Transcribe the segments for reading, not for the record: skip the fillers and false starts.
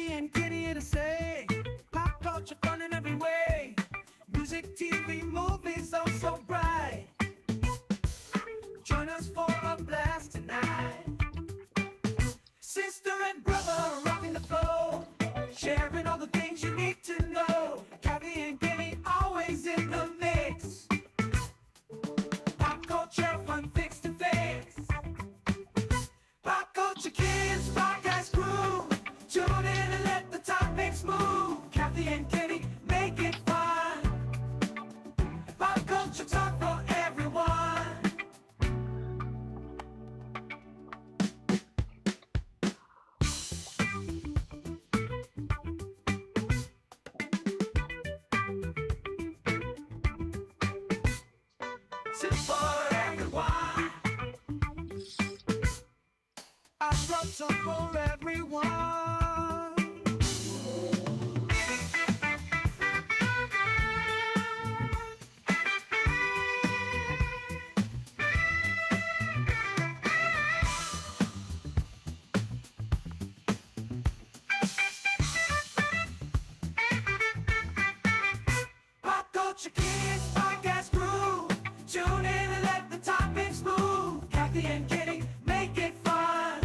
Kathy and Kenny here to say, pop culture fun in every way. Music, TV, movies, oh so bright. Join us for a blast tonight. Sister and brother rocking the flow, sharing all the things you need to know. Kathy and Kenny always in the mix. Pop culture fun fix to fix. Pop Kulture Kids podcast crew. Tune in and let the topics move. Kathy and Kenny make it fun. Pop culture talk for everyone. It's for everyone. I brought some for everyone. Pop Culture Kids podcast crew. Tune in and let the topics move. Kathy and Kenny make it fun.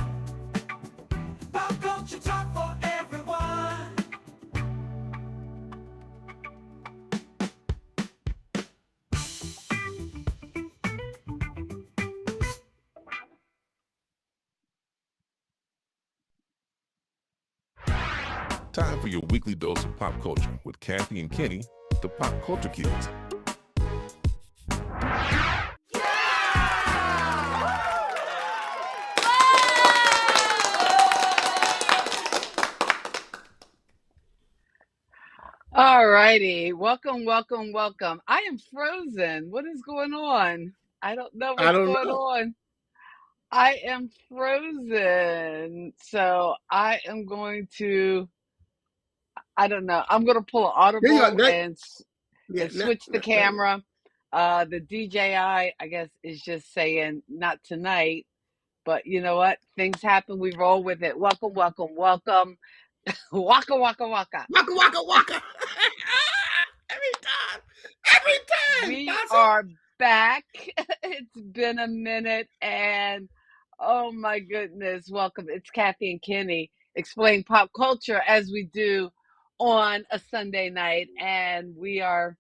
Pop culture talk for everyone. Time for your weekly dose of pop culture with Kathy and Kenny, the Pop Culture Kids. All righty. Welcome. I am frozen. What is going on? I don't know what's going on. I am frozen. So I am going to, I don't know. I'm going to pull an audible and switch the camera. The DJI, I guess, is just saying not tonight. But you know what? Things happen. We roll with it. Welcome. Waka, waka, waka. Waka. Every time. We are back. It's been a minute, and oh my goodness, welcome. It's Kathy and Kenny explain pop culture as we do on a Sunday night, and we are.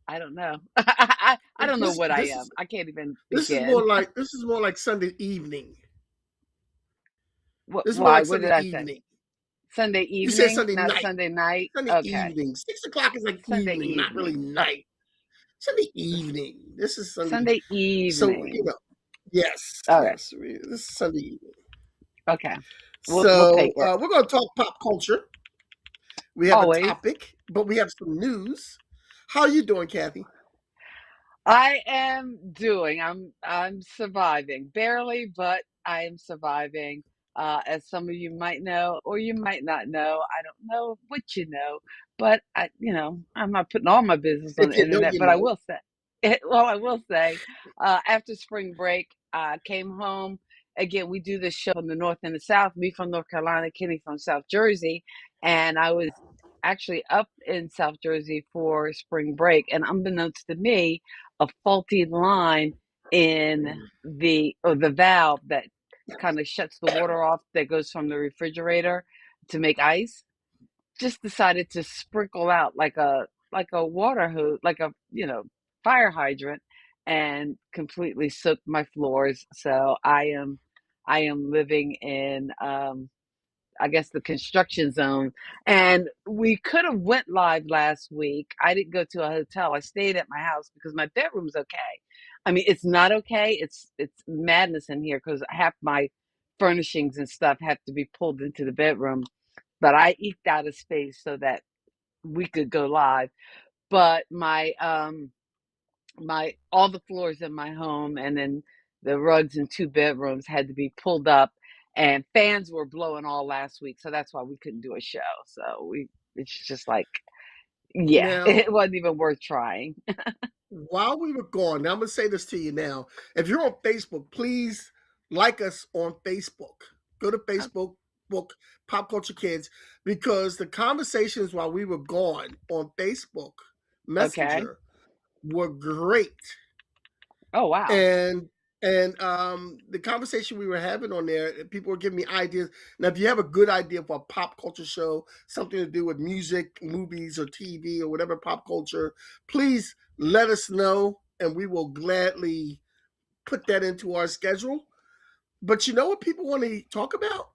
I don't know. I don't know what I am. I can't even begin. This is more like Sunday evening. Why? What did I say? Sunday evening. You said Sunday not night. Sunday night. Sunday okay. evening. 6 o'clock is like Sunday evening, not really night. Sunday evening. This is Sunday evening. So yes. All right. Yes, this is Sunday evening. Okay. We'll take it. We're going to talk pop culture. We have Always. a topic, but we have some news. How are you doing, Kathy? I am doing. I'm surviving, barely, but I am surviving. As some of you might know, or you might not know. I don't know what you know, but I'm not putting all my business on the internet. But I will say, after spring break, I came home. Again, we do this show from the North and the South. Me from North Carolina, Kenny from South Jersey, and I was actually up in South Jersey for spring break. And unbeknownst to me, a faulty line in the valve that kind of shuts the water off that goes from the refrigerator to make ice just decided to sprinkle out like a water hose, like a fire hydrant, and completely soaked my floors. So I am living in I guess the construction zone, and we could have went live last week. I didn't go to a hotel. I stayed at my house because my bedroom's okay. I mean, it's not okay. It's madness in here because half my furnishings and stuff have to be pulled into the bedroom. But I eked out a space so that we could go live. But my all the floors in my home and then the rugs in 2 bedrooms had to be pulled up, and fans were blowing all last week, so that's why we couldn't do a show. So it's just like, Now, it wasn't even worth trying. while we were gone, now I'm going to say this to you now. If you're on Facebook, please like us on Facebook. Go to Facebook, Pop Culture Kids, because the conversations while we were gone on Facebook Okay. Messenger were great. Oh, wow. And the conversation we were having on there, people were giving me ideas. Now, if you have a good idea for a pop culture show, something to do with music, movies, or TV, or whatever pop culture, please let us know, and we will gladly put that into our schedule. But you know what people want to talk about?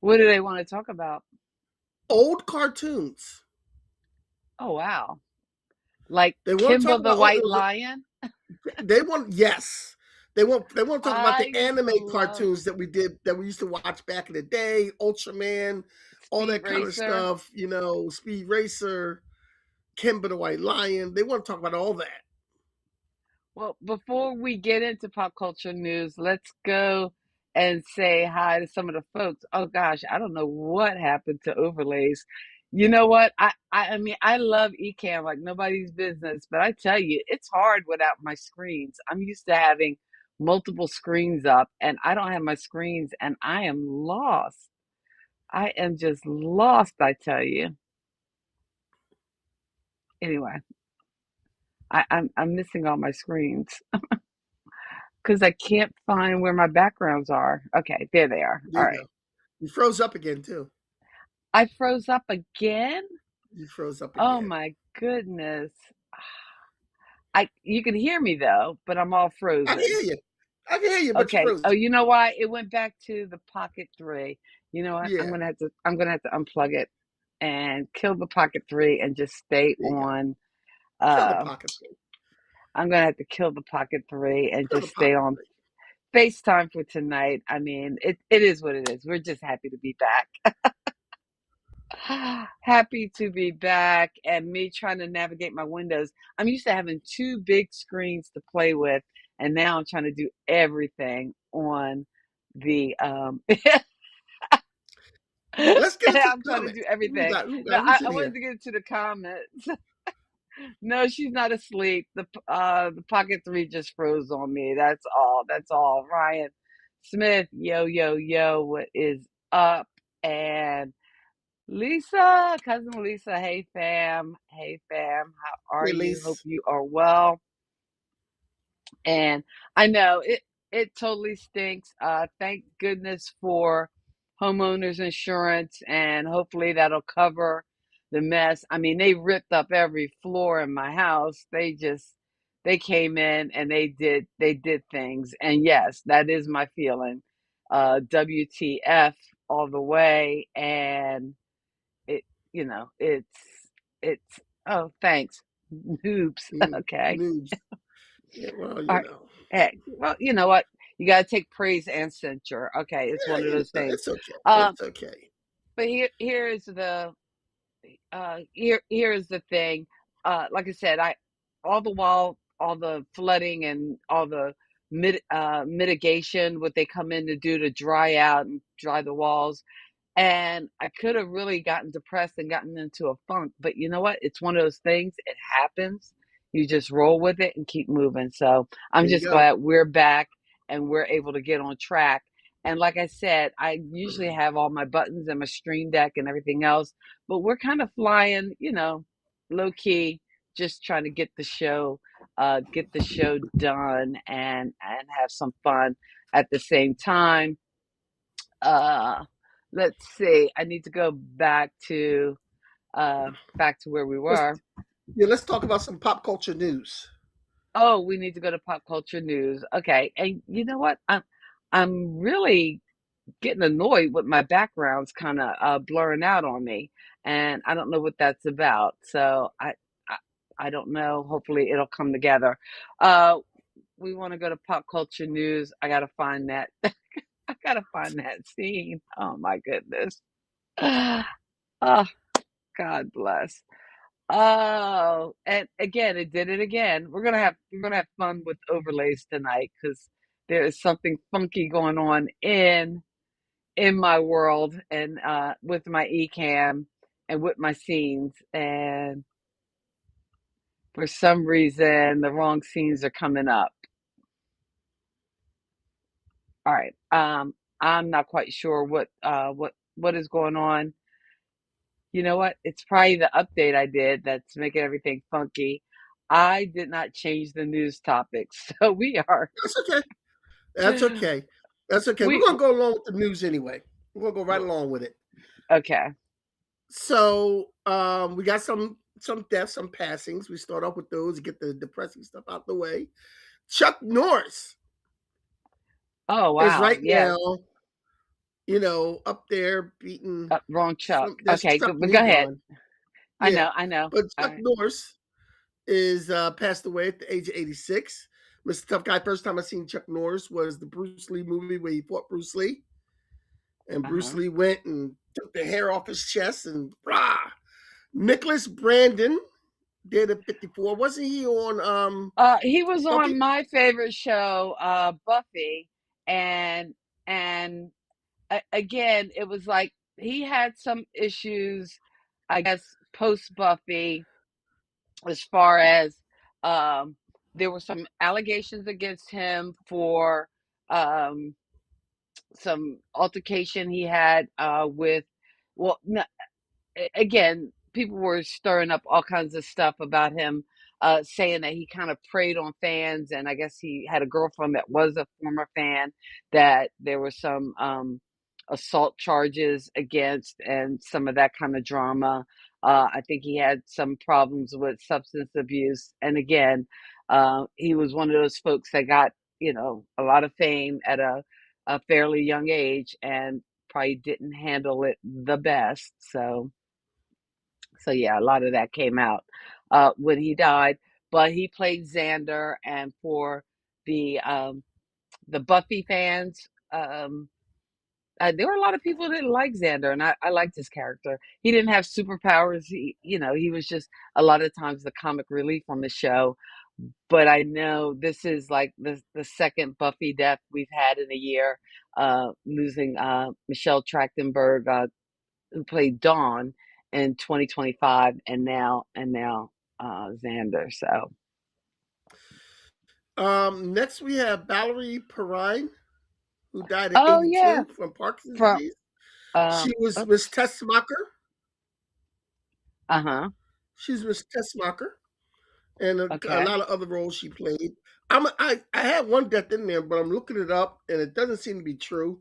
What do they want to talk about? Old cartoons. Oh, wow. Like They want to talk Kimba the about White Lion? they want yes. They want to talk about the I used anime to love cartoons that we used to watch back in the day, Ultraman, all Speed that kind of Racer. stuff, Speed Racer, Kimba the White Lion. They want to talk about all that. Well, before we get into pop culture news, let's go and say hi to some of the folks. Oh gosh, I don't know what happened to overlays. You know what? I mean, I love Ecamm like nobody's business, but I tell you, it's hard without my screens. I'm used to having multiple screens up, and I don't have my screens, and I am lost. I am just lost, I tell you. Anyway, I'm missing all my screens because I can't find where my backgrounds are. Okay, there they are. There All you right. go. You froze up again too. I froze up again? You froze up Oh again. my goodness. I You can hear me though, but I'm all I can frozen. hear you. I can hear you, but you Okay. froze. Oh, you know why? It went back to the Pocket 3. You know what? Yeah, I'm gonna have to unplug it and kill the Pocket 3 and just stay there you go. on Kill the uh pocket thing. I'm gonna have to kill the Pocket 3 and Kill just the stay pocket on thing. FaceTime for tonight. I mean, it is what it is. We're just happy to be back. Happy to be back and me trying to navigate my windows. I'm used to having two big screens to play with, and now I'm trying to do everything on the Let's get into I'm the trying to comments. do Who we everything. got? Who we No, got? Who's I in wanted here? to get into the comments. No, she's not asleep. The Pocket 3 just froze on me. That's all. That's all. Ryan Smith, yo, yo, yo, what is up? And Lisa, cousin Lisa, hey fam. Hey fam, how are Hey, you? Hope Lise. you are well. And I know it totally stinks. Thank goodness for homeowners insurance, and hopefully that'll cover the mess. I mean, they ripped up every floor in my house. They came in and they did things. And yes, that is my feeling. WTF all the way. And it it's oh, thanks. Oops. Okay. News. Yeah, well, All right. Hey, well, you know what? You got to take praise and censure. Okay, it's one of those things. It's okay. Um, It's okay. but here's the thing. Like I said, I all the while all the flooding and all the mitigation, what they come in to do to dry out and dry the walls. And I could have really gotten depressed and gotten into a funk. But you know what? It's one of those things. It happens. You just roll with it and keep moving. So I'm There you just go. glad we're back and we're able to get on track. And like I said, I usually have all my buttons and my stream deck and everything else, but we're kind of flying, low key, just trying to get the show done and have some fun at the same time. uh let's see, I need to go back to where we Let's were. let's talk about some pop culture news. Oh, we need to go to pop culture news. Okay. And you know what, I'm really getting annoyed with my backgrounds kind of blurring out on me, and I don't know what that's about. So I, I don't know, hopefully it'll come together. uh we want to go to pop culture news. I gotta find that. I gotta find that scene. Oh my goodness. Oh, God bless. Oh, and again, it did it again. We're gonna have fun with overlays tonight because there is something funky going on in my world and with my Ecamm and with my scenes. And for some reason, the wrong scenes are coming up. All right. I'm not quite sure what what is going on. You know what? It's probably the update I did that's making everything funky. I did not change the news topics, so we are That's okay. That's okay. That's okay. We're we gonna go along with the news anyway. We're gonna go right along with it. okay. So we got some deaths, some passings. We start off with those to get the depressing stuff out the way. Chuck Norris Oh is wow, right yes. now, up there beating Wrong Chuck. some. There's Okay, Chuck good, but go ahead. Needron. Yeah, I know. but All Chuck right. Norris is passed away at the age of 86. Mr. Tough Guy. First time I seen Chuck Norris was the Bruce Lee movie where he fought Bruce Lee, and Bruce Uh-huh. Lee went and took the hair off his chest and rah. Nicholas Brandon dead at 54. Wasn't he on He was Buffy? on my favorite show, Buffy, and and again, it was like he had some issues, I guess, post Buffy, as far as um, there were some allegations against him for um, some altercation he had with, well, again, people were stirring up all kinds of stuff about him, saying that he kind of preyed on fans, and I guess he had a girlfriend that was a former fan that there were some assault charges against, and some of that kind of drama. I think he had some problems with substance abuse, and again, he was one of those folks that got a lot of fame at a fairly young age, and probably didn't handle it the best. So yeah, a lot of that came out when he died. But he played Xander, and for the Buffy fans, there were a lot of people that didn't like Xander, and I liked his character. He didn't have superpowers. He was just a lot of times the comic relief on the show. But I know this is like the second Buffy death we've had in a year, losing Michelle Trachtenberg, who played Dawn in 2025, and now Xander. So Next we have Valerie Perrine, who died at oh yeah, 82 from Parkinson's from disease. She was Miss oops, Tessmacher. uh-huh, She's Miss Tessmacher, and a okay. lot of other roles she played. I had one death in there, but I'm looking it up, and it doesn't seem to be true.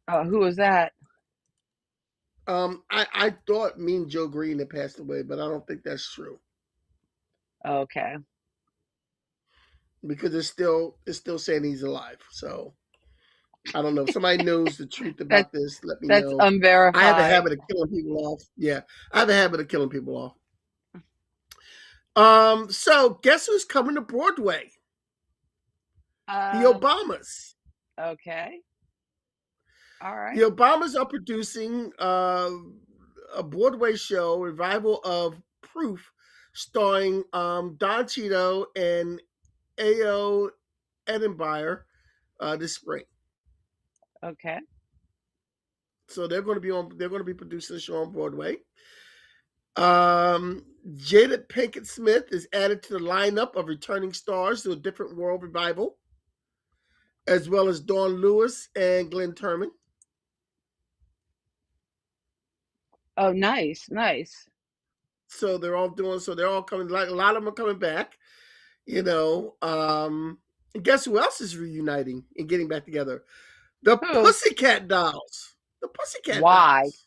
Who was that? I thought Mean Joe Green had passed away, but I don't think that's true Okay. because it's still saying he's alive. So I don't know. If somebody knows the truth That about this, let me that's know. I have a unverified. habit of killing people off. Yeah, I have a habit of killing people off. So guess who's coming to Broadway? The Um, Obamas. okay. All The right. Obamas are producing a Broadway show revival of Proof, starring Don Cheadle and A.O. Edinburgh this spring. Okay. So they're going to be on. They're going to be producing the show on Broadway. Jada Pinkett Smith is added to the lineup of returning stars to a Different World revival, as well as Dawn Lewis and Glenn Turman. Oh, nice, nice. So they're all doing. So they're all coming. Like a lot of them are coming back. You know. And guess who else is reuniting and getting back together? The Who? Pussycat Dolls. The Pussycat Why? Dolls.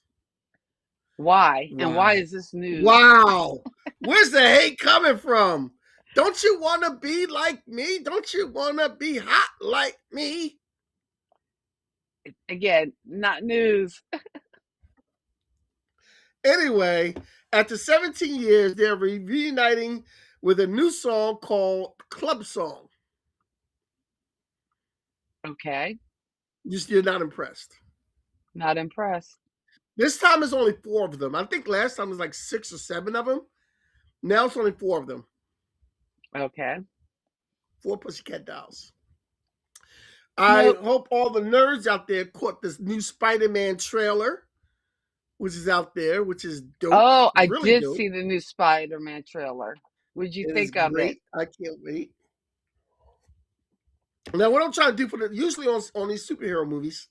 Why? And why Wow. is this news? Wow. Where's the hate coming from? Don't you want to be like me? Don't you want to be hot like me? Again, not news. Anyway, after 17 years, they're reuniting with a new song called Club Song. Okay. You're not impressed. Not impressed. This time it's only four of them. I think last time it was like 6 or 7 of them. Now it's only four of them. Okay. Four Pussycat Dolls. I Nope. hope all the nerds out there caught this new Spider-Man trailer, which is out there, which is dope, Oh, I really did dope. see the new Spider-Man trailer. What'd you It is think of it? great. I can't wait. Now, what I'm trying to do usually on these superhero movies,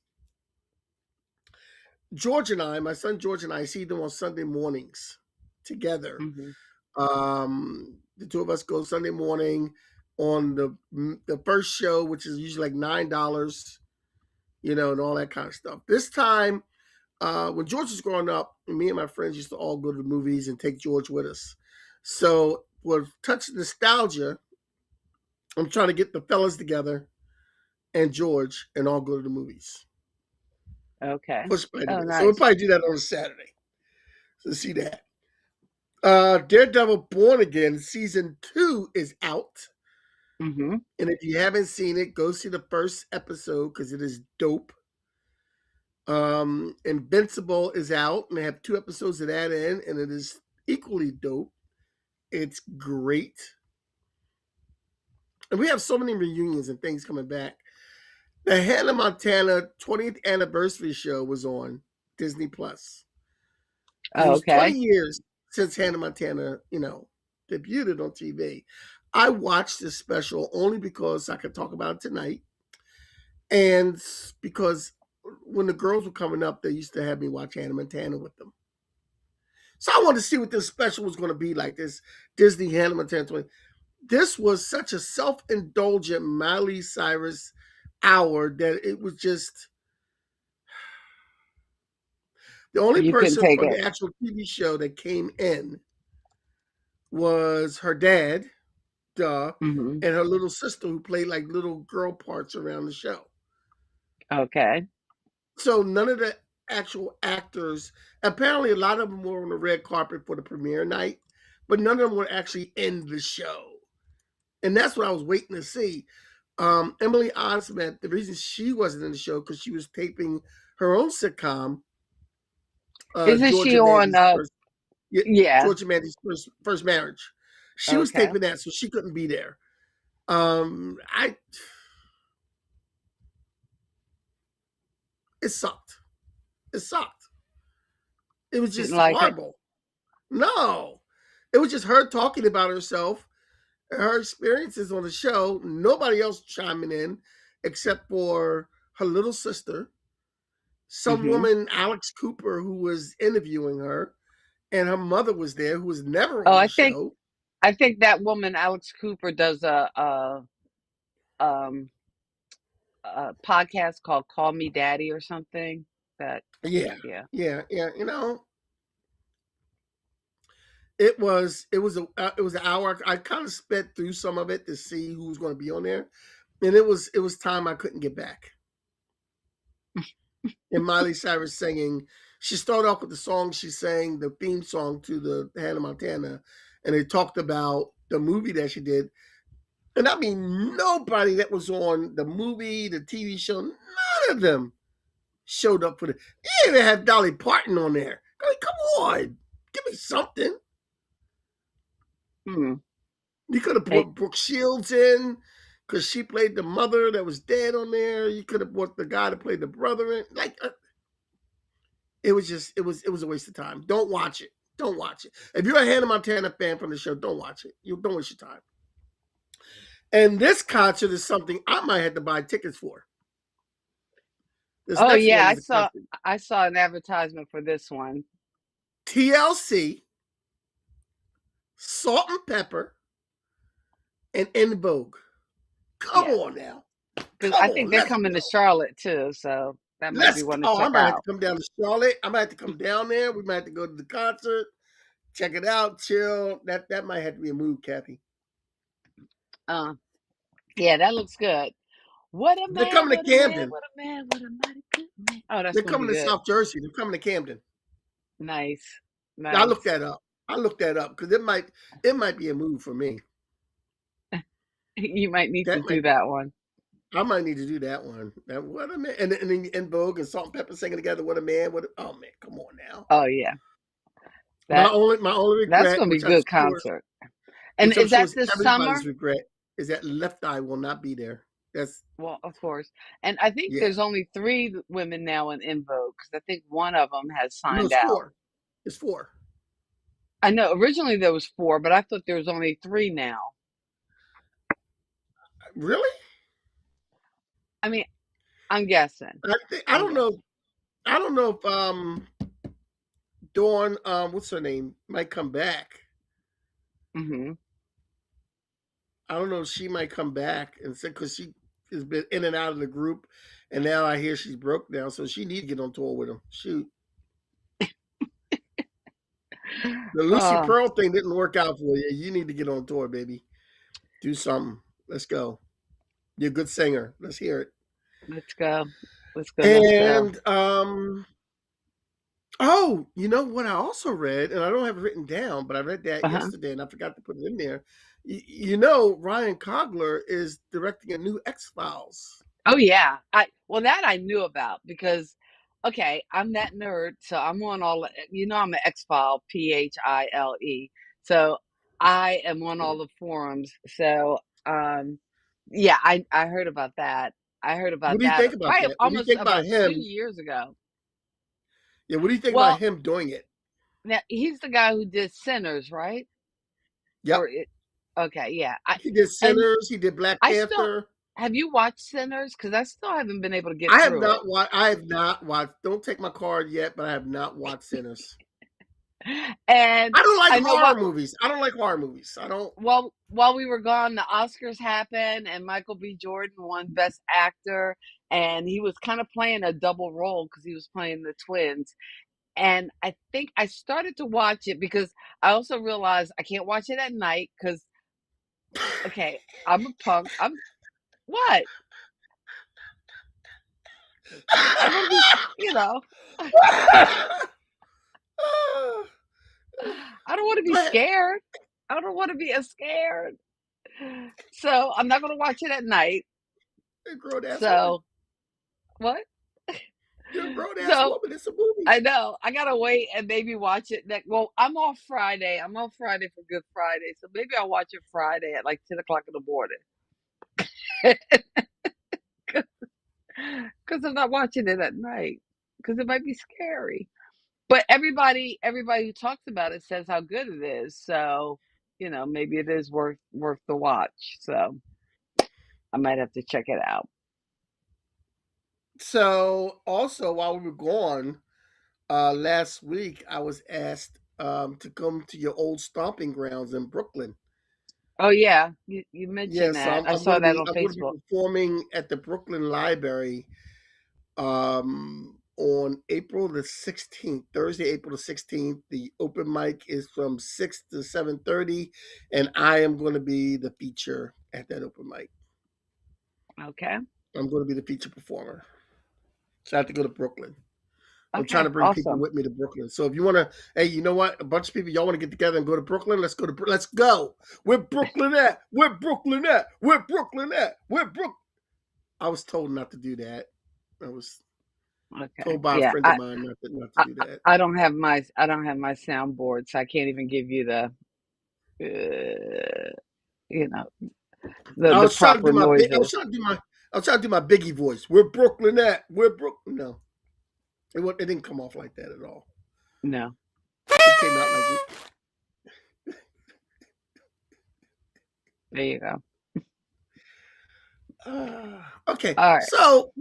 George and I, my son George and I, see them on Sunday mornings together. Hmm. The two of us go Sunday morning on the first show, which is usually like $9, and all that kind of stuff. This time, when George was growing up, me and my friends used to all go to the movies and take George with us. So, for touch nostalgia, I'm trying to get the fellas together and George and all go to the movies. Okay. Push play Oh, together. So we'll nice. probably do that on a Saturday. So see that. Daredevil Born Again season 2 is out. Hmm. And if you haven't seen it, go see the first episode because it is dope. Invincible is out, and they have 2 episodes of that in, and it is equally dope. It's great. And we have so many reunions and things coming back. The Hannah Montana 20th anniversary show was on Disney Plus. Because it Oh, was 20 okay. years since Hannah Montana, debuted on TV. I watched this special only because I could talk about it tonight. And because when the girls were coming up, they used to have me watch Hannah Montana with them. So I wanted to see what this special was going to be like, this Disney Hannah Montana 20. This was such a self-indulgent Miley Cyrus hour that it was just the only You couldn't person take from it. the actual TV show that came in was her dad, duh, Hmm. and her little sister who played like little girl parts around the show. Okay. So none of the actual actors, apparently a lot of them were on the red carpet for the premiere night, but none of them were actually in the show. And that's what I was waiting to see. Emily Osment, the reason she wasn't in the show because she was taping her own sitcom, Isn't George she and on? Mandy's first, yeah, Yeah. George and Mandy's first marriage. She was Okay. taping that, so she couldn't be there. I it sucked. It sucked. It was Didn't just like it. horrible. No, it was just her talking about herself, her experiences on the show. Nobody else chiming in except for her little sister, some Hmm. woman, Alex Cooper, who was interviewing her, and her mother was there, who was never Oh, on I the think show. I think that woman, Alex Cooper, does um a podcast called "Call Me Daddy" or something. That Yeah, yeah. yeah. It was an hour. I kind of sped through some of it to see who was going to be on there, and it was time I couldn't get back. And Miley Cyrus singing. She started off with the song she sang, the theme song to the Hannah Montana, and they talked about the movie that she did. And I mean, nobody that was on the movie, the TV show, none of them showed up for the. You even have Dolly Parton on there. I mean, come on, give me something. Hmm. You could have Hey, brought Brooke Shields in because she played the mother that was dead on there. You could have brought the guy that played the brother in. It was a waste of time. Don't watch it. Don't watch it. If you're a Hannah Montana fan from the show, don't watch it. You don't waste your time. And this concert is something I might have to buy tickets for. This oh next yeah, one I is a saw concert. I saw an advertisement for this one. TLC, Salt and Pepper, and In Vogue. Come Yeah, on now. because Come I think on. they're Let's coming to go. Charlotte too, so that might be Let's one go. to Oh, I check might have to out. come down to Charlotte. I might have to come down there. We might have to go to the concert, check it out, chill. That might have to be a move, Kathy. Uh, yeah, that looks good. What a They're man! coming to What a man! Camden. What a man! What a mighty good man! Oh, that's They're gonna be coming to good. South Jersey. They're coming to Camden. Nice, I looked nice. that up. Because it might be a move for me. You might need to That do might that one. I might need to do that one. That what a man, and then In Vogue and Salt and Pepper singing together. What a man! Oh man, come on now. Oh yeah, My that only my only that's regret, gonna be a good concert. And which I'm is sure that is this everybody's summer? regret, is that Left Eye will not be there. That's Well, of course. And I think yeah. there's only three women now in Vogue because I think one of them has No, signed it's out. four. It's four. I know originally there was four, but I thought there was only three now. Really? I mean, I'm guessing. I I'm don't know. guessing. I don't know if Dawn, what's her name, might come back. Hmm. I don't know if she might come back and say because she has been in and out of the group, and now I hear she's broke now, so she need to get on tour with them. Shoot, the Lucy Oh, Pearl thing didn't work out for you. You need to get on tour, baby. Do something. Let's go. You're a good singer. Let's hear it. let's go. Let's go. Let's go. And oh, you know what I also read, and I don't have it written down, but I read that Uh-huh. yesterday and I forgot to put it in there. You know, Ryan Coogler is directing a new X Files. Oh yeah. That I knew about because okay, I'm that nerd, so I'm on all I'm an X-File, Phile. So I am on all the forums. So yeah, I heard about that. I heard What about do you that think about probably that? What do you almost think about about two him? years ago. Yeah, what do you think about Well, him doing it? now he's the guy who did Sinners, right? Yep. Or it okay, yeah. I He did and Sinners. He did Black I still Panther. have you watched Sinners? Because I still haven't been able to get I have through it. not watched. I have not watched. Don't take my card yet, but I have not watched Sinners. And I don't like I know horror what movies. I don't like horror movies. I don't. while we were gone, the Oscars happened, and Michael B. Jordan won Best Actor, and he was kind of playing a double role because he was playing the twins. And I think I started to watch it because I also realized I can't watch it at night because okay, I'm a punk. I'm what? I don't want to be, I don't want to be Go ahead. scared. I don't want to be as scared. So I'm not going to watch it at night. You're a grown ass woman. So what? You're a grown ass So woman. It's a movie. I know I gotta wait and maybe watch it next. Well, I'm off Friday. I'm off Friday for Good Friday, so maybe I'll watch it Friday at like 10 o'clock in the morning. Because I'm not watching it at night because it might be scary. But everybody who talks about it says how good it is. So maybe it is worth the watch. So I might have to check it out. So, also while we were gone last week, I was asked to come to your old stomping grounds in Brooklyn. Oh yeah, you mentioned Yes, that. I I'm going saw to that be on I'm going to be Facebook. performing at the Brooklyn Library on April the 16th, Thursday, April the 16th. The open mic is from 6 to 7:30, and I am going to be the feature at that open mic. Okay. I'm going to be the feature performer. So I have to go to Brooklyn. I'm trying to Okay. bring people Awesome. with me to Brooklyn. So if you want to, hey, you know what? A bunch of people, y'all want to get together and go to Brooklyn? Let's go to. Let's go. Where Brooklyn at? Where Brooklyn at? Where Brooklyn at? Where Brook? I was told not to do that. I was Okay. told by a Yeah. friend of mine not to do that. I don't have my soundboard, so I can't even give you you know I the was trying to do proper my big. noises. I was trying to do my Biggie voice. Where Brooklyn at? Where Brooklyn? No, it didn't come off like that at all. No. It came out like. There you go. Okay, All right. so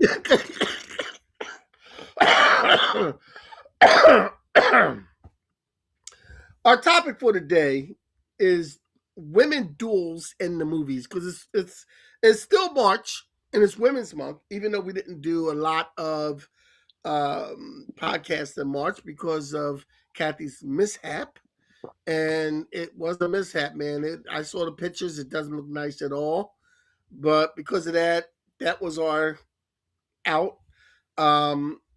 our topic for today is women duels in the movies because it's still March and it's Women's Month, even though we didn't do a lot of podcasts in March because of Kathy's mishap. And it was a mishap, man. I saw the pictures; it doesn't look nice at all. But because of that, that was our out.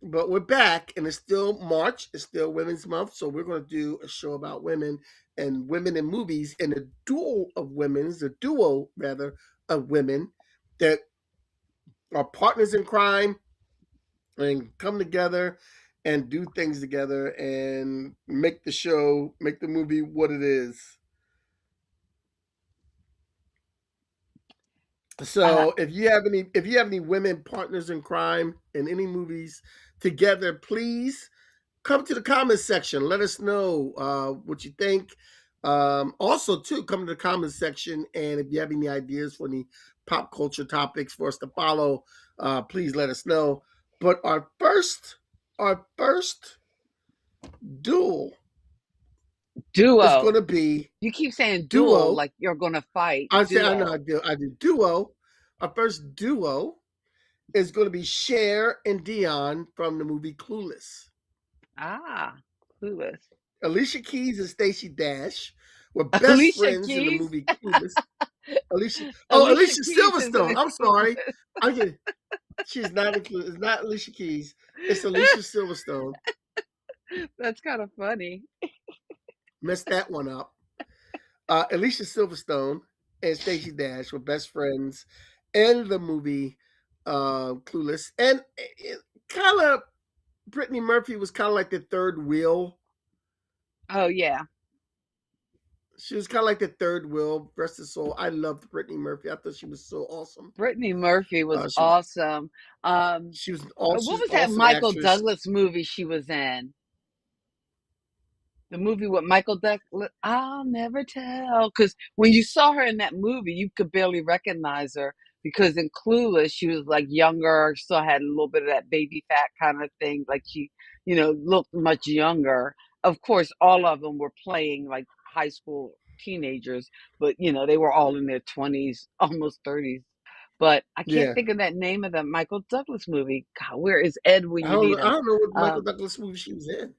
But we're back, and it's still March. It's still Women's Month, so we're going to do a show about women and women in movies, and a duo rather of women that are partners in crime and come together and do things together and make the show, make the movie what it is. Uh, So if you have any women partners in crime in any movies together, please come to the comments section. Let us know what you think. Also, too, come to the comments section, and if you have any ideas for any pop culture topics for us to follow, please let us know. But Our first duel is Duo. going to be You keep saying duel duo. like you're gonna fight. I say I know Duo. I do duo. Our first duo is going to be Cher and Dion from the movie Clueless. Ah, clueless. Alicia Keys and Stacey Dash were best Alicia friends in the Keys. movie Clueless. Alicia, oh, Alicia Alicia Keys is in Silverstone. I'm sorry. clueless. I get she's not included. It's not Alicia Keys. It's Alicia Silverstone. That's kind of funny. Messed that one up. Alicia Silverstone and Stacey Dash were best friends in the movie Clueless, and kind of Brittany Murphy was kind of like the third wheel. Oh yeah. She was kind of like the third wheel. Rest her soul. I loved Brittany Murphy. I thought she was so awesome. Brittany Murphy was She was awesome. Um, she was what she's an was that awesome Michael actress. Douglas movie she was in? The movie with Michael Douglas, I'll never tell. Because when you saw her in that movie, you could barely recognize her because in Clueless, she was like younger, still had a little bit of that baby fat kind of thing. Like she, looked much younger. Of course, all of them were playing like high school teenagers, but they were all in their 20s, almost 30s. But I can't Yeah, think of that name of that Michael Douglas movie. God, where is Ed when you need I him? don't know what Michael Um, Douglas movie she was in.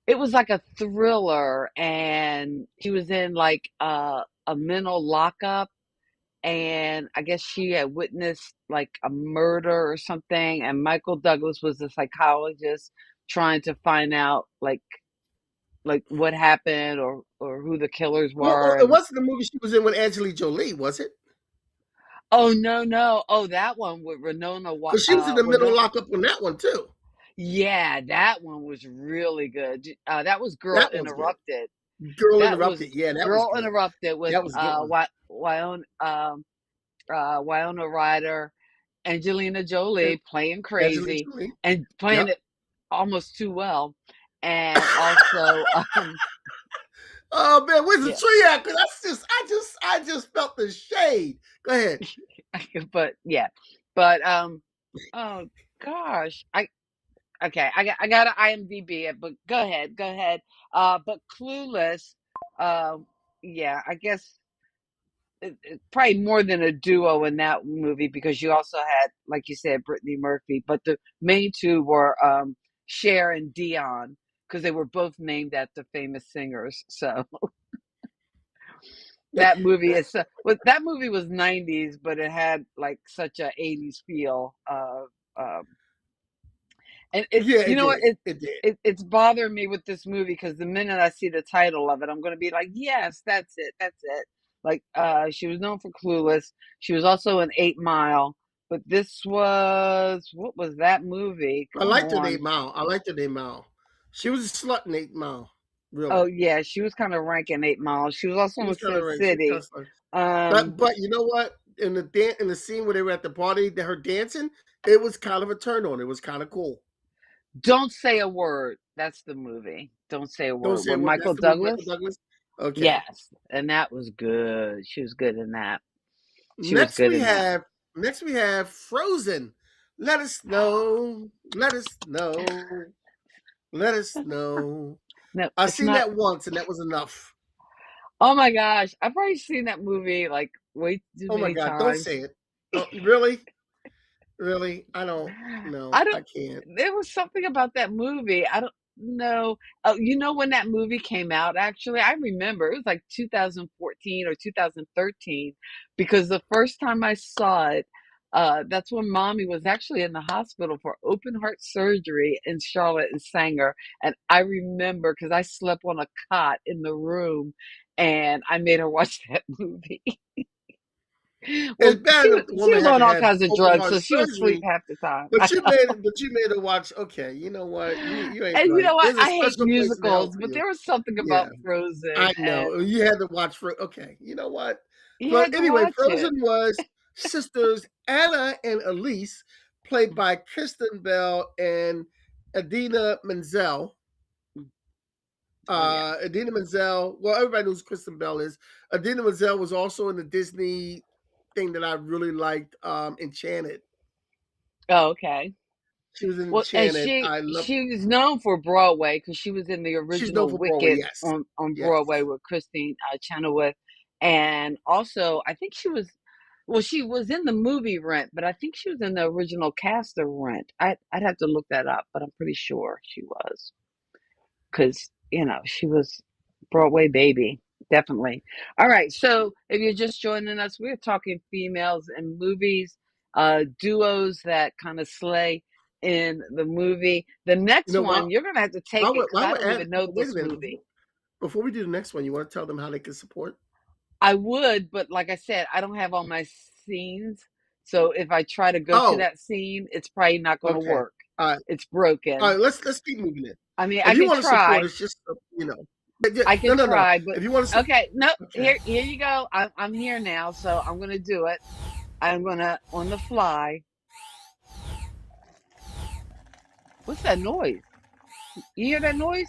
it was like a thriller, and she was in like a mental lockup, and I guess she had witnessed like a murder or something, and Michael Douglas was the psychologist trying to find out like what happened or who the killers Well, were. it And wasn't the movie she was in with Angelique Jolie, was it? oh, no, oh, that one with Renona Because she was in the middle Winona. lockup on that one too. Yeah, that one was really good. That was Girl That one's good. Interrupted. Girl That was Interrupted. Yeah, that was Girl good. Interrupted with That was a good one. Winona Ryder, Angelina And Jolie playing Angelique crazy Jolie. and playing Yep. it almost too well, and also Oh man, where's the yeah, tree at? Because I just felt the shade. Go ahead. but yeah, but oh gosh, I got to IMDb it, but go ahead. But Clueless, yeah, I guess probably more than a duo in that movie because you also had, like you said, Brittany Murphy, but the main two were Cher and Dion because they were both named after famous singers. So that movie that movie was 90s, but it had like such a 80s feel. Um, and Yeah, you it know what, did. It did. it's bothering me with this movie because the minute I see the title of it, I'm going to be like, yes, that's it. Like, she was known for Clueless. She was also in 8 Mile, but this was what was that movie? I Come liked her in 8 on. Mile. I liked her in 8 Mile. She was a slut in 8 Mile. Oh Really. yeah, she was kind of ranking 8 Mile. She was also She in was kind of Sin right. She was kind City. of slut. Um, But you know what? In the scene where they were at the party, her dancing, it was kind of a turn on. It was kind of cool. don't Say a Word. That's the movie. Don't Say a Don't Word say with what Michael that's the movie Michael Douglas. Douglas. Okay. Yes, and that was good. She was good in that. She was Next good we in that. have next we have Frozen. Let us know. Let us know. Let us know. No, I it's seen not. that once and that was enough. Oh my gosh, I've probably seen that movie like way too Oh my many god, don't times. say it. Oh, really? Really? I don't know. I I don't. can't. There was something about that movie. I don't know. Oh, when that movie came out? Actually, I remember it was like 2014 or 2013 because the first time I saw it, that's when Mommy was actually in the hospital for open heart surgery in Charlotte and Sanger, and I remember because I slept on a cot in the room, and I made her watch that movie. It's Well, bad if the she woman was had on to all have kinds of open drugs, heart so she was asleep surgery. half the time. But you made her watch. Okay, you know what? You ain't And you right. know what? There's a I hate special place in hell musicals, for but you. there was something Yeah, about Frozen, I and know. You had to watch for. Okay, you know what? you But had to anyway, watch it. Frozen was sisters Anna and Elise, played Mm, by Kristen Bell and Adina Menzel. oh yeah. Adina Menzel. Well, everybody knows who Kristen Bell is. Adina Menzel was also in the Disney thing that I really liked, Enchanted. Oh, okay. She was in Well, and Enchanted. I love. she was known for Broadway because she was in the She's known original for Broadway. Wicked Yes, on yes. Broadway with Christine Chenoweth, and also I think she was. Well, she was in the movie Rent, but I think she was in the original cast of Rent. I'd have to look that up, but I'm pretty sure she was because she was Broadway baby, definitely. All right, so if you're just joining us, we're talking females in movies, duos that kind of slay in the movie. The You next know, one you're gonna have to take it because I don't even know wait a this minute. movie. Before we do the next one, you want to tell them how they can support? I would, but like I said, I don't have all my scenes, so if I try to go to Oh, that scene, it's probably not gonna okay. work. All right. It's All broken. right. Let's keep moving it. I mean, If I you could want to support try. us, just I no, can no, no. try, but If you want to, okay, no, okay. here you go. I'm here now, so I'm gonna do it. I'm gonna on the fly. What's that noise? You hear that noise?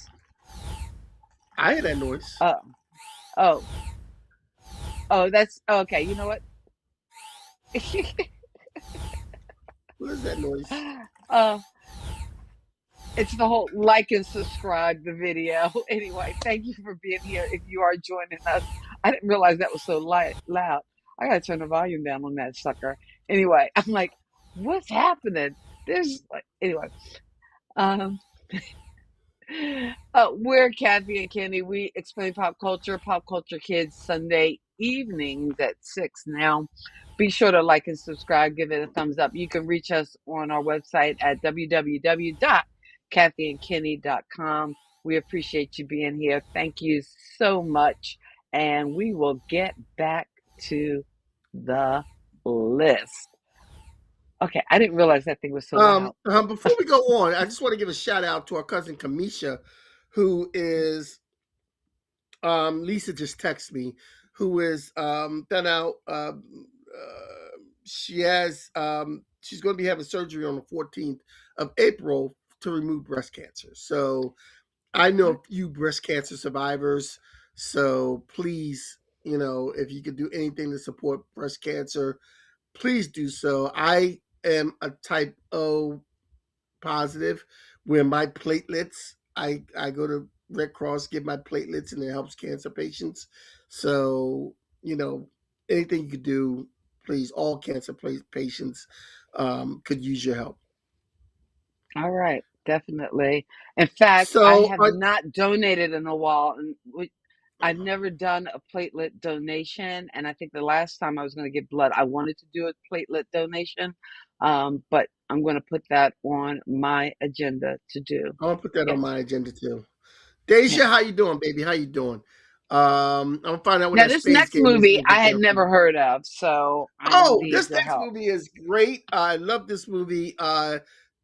I hear that noise. Oh, oh, oh, that's okay. You know what? What is that noise? uh, it's the whole like and subscribe the video. Anyway, thank you for being here. If you are joining us, I didn't realize that was so loud. I gotta turn the volume down on that sucker. Anyway, I'm like, what's happening? There's like, anyway. Um, we're Kathy and Kenny. We explain pop culture, Pop Culture Kids, Sunday evenings at 6 now. Be sure to like and subscribe, give it a thumbs up. You can reach us on our website at www.kathyandkenny.com. We appreciate you being here. Thank you so much. And we will get back to the list. Okay, I didn't realize that thing was so loud. Before we go on, I just want to give a shout out to our cousin Kamisha, who is Lisa just texted me, who is done out. She has she's going to be having surgery on the 14th of April to remove breast cancer. So I know a few breast cancer survivors. So please, if you could do anything to support breast cancer, please do so. I am a type O positive, where my platelets, I go to Red Cross, give my platelets, and it helps cancer patients. So anything you could do, please. All cancer patients could use your help. All right, definitely. In fact, I So have not donated in a while, and I've never done a platelet donation. And I think the last time I was going to get blood, I wanted to do a platelet donation, but I'm going to put that on my agenda to do. I want to put that on Yes. my agenda too. Yeah. Deja, how you doing, baby? How you doing? I'm gonna find out what Now, that this Spades next game is. movie I'm gonna I get that had up for never you. heard of, so I Oh, need this your next help. movie is great. I love this movie.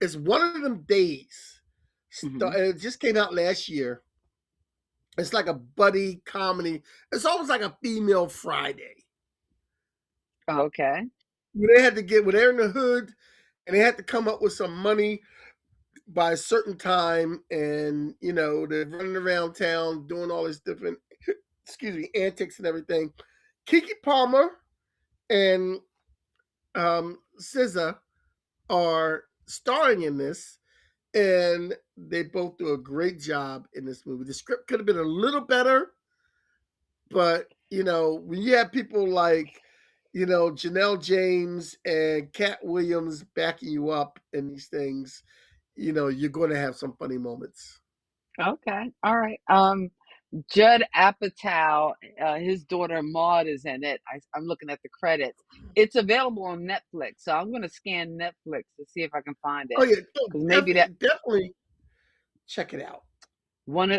It's One of Them Days. Hmm. It just came out last year. It's like a buddy comedy. It's almost like a female Friday. Okay. When they're in the hood and they had to come up with some money by a certain time, and they're running around town doing all this different excuse me, antics and everything. Kiki Palmer and SZA are starring in this, and they both do a great job in this movie. The script could have been a little better, but when you have people like Janelle James and Cat Williams backing you up in these things, you're going to have some funny moments. Okay. All right. Judd Apatow, his daughter Maud is in it. I'm looking at the credits. It's available on Netflix, so I'm going to scan Netflix to see if I can find Oh it. yeah, no, Because maybe that definitely check it out. one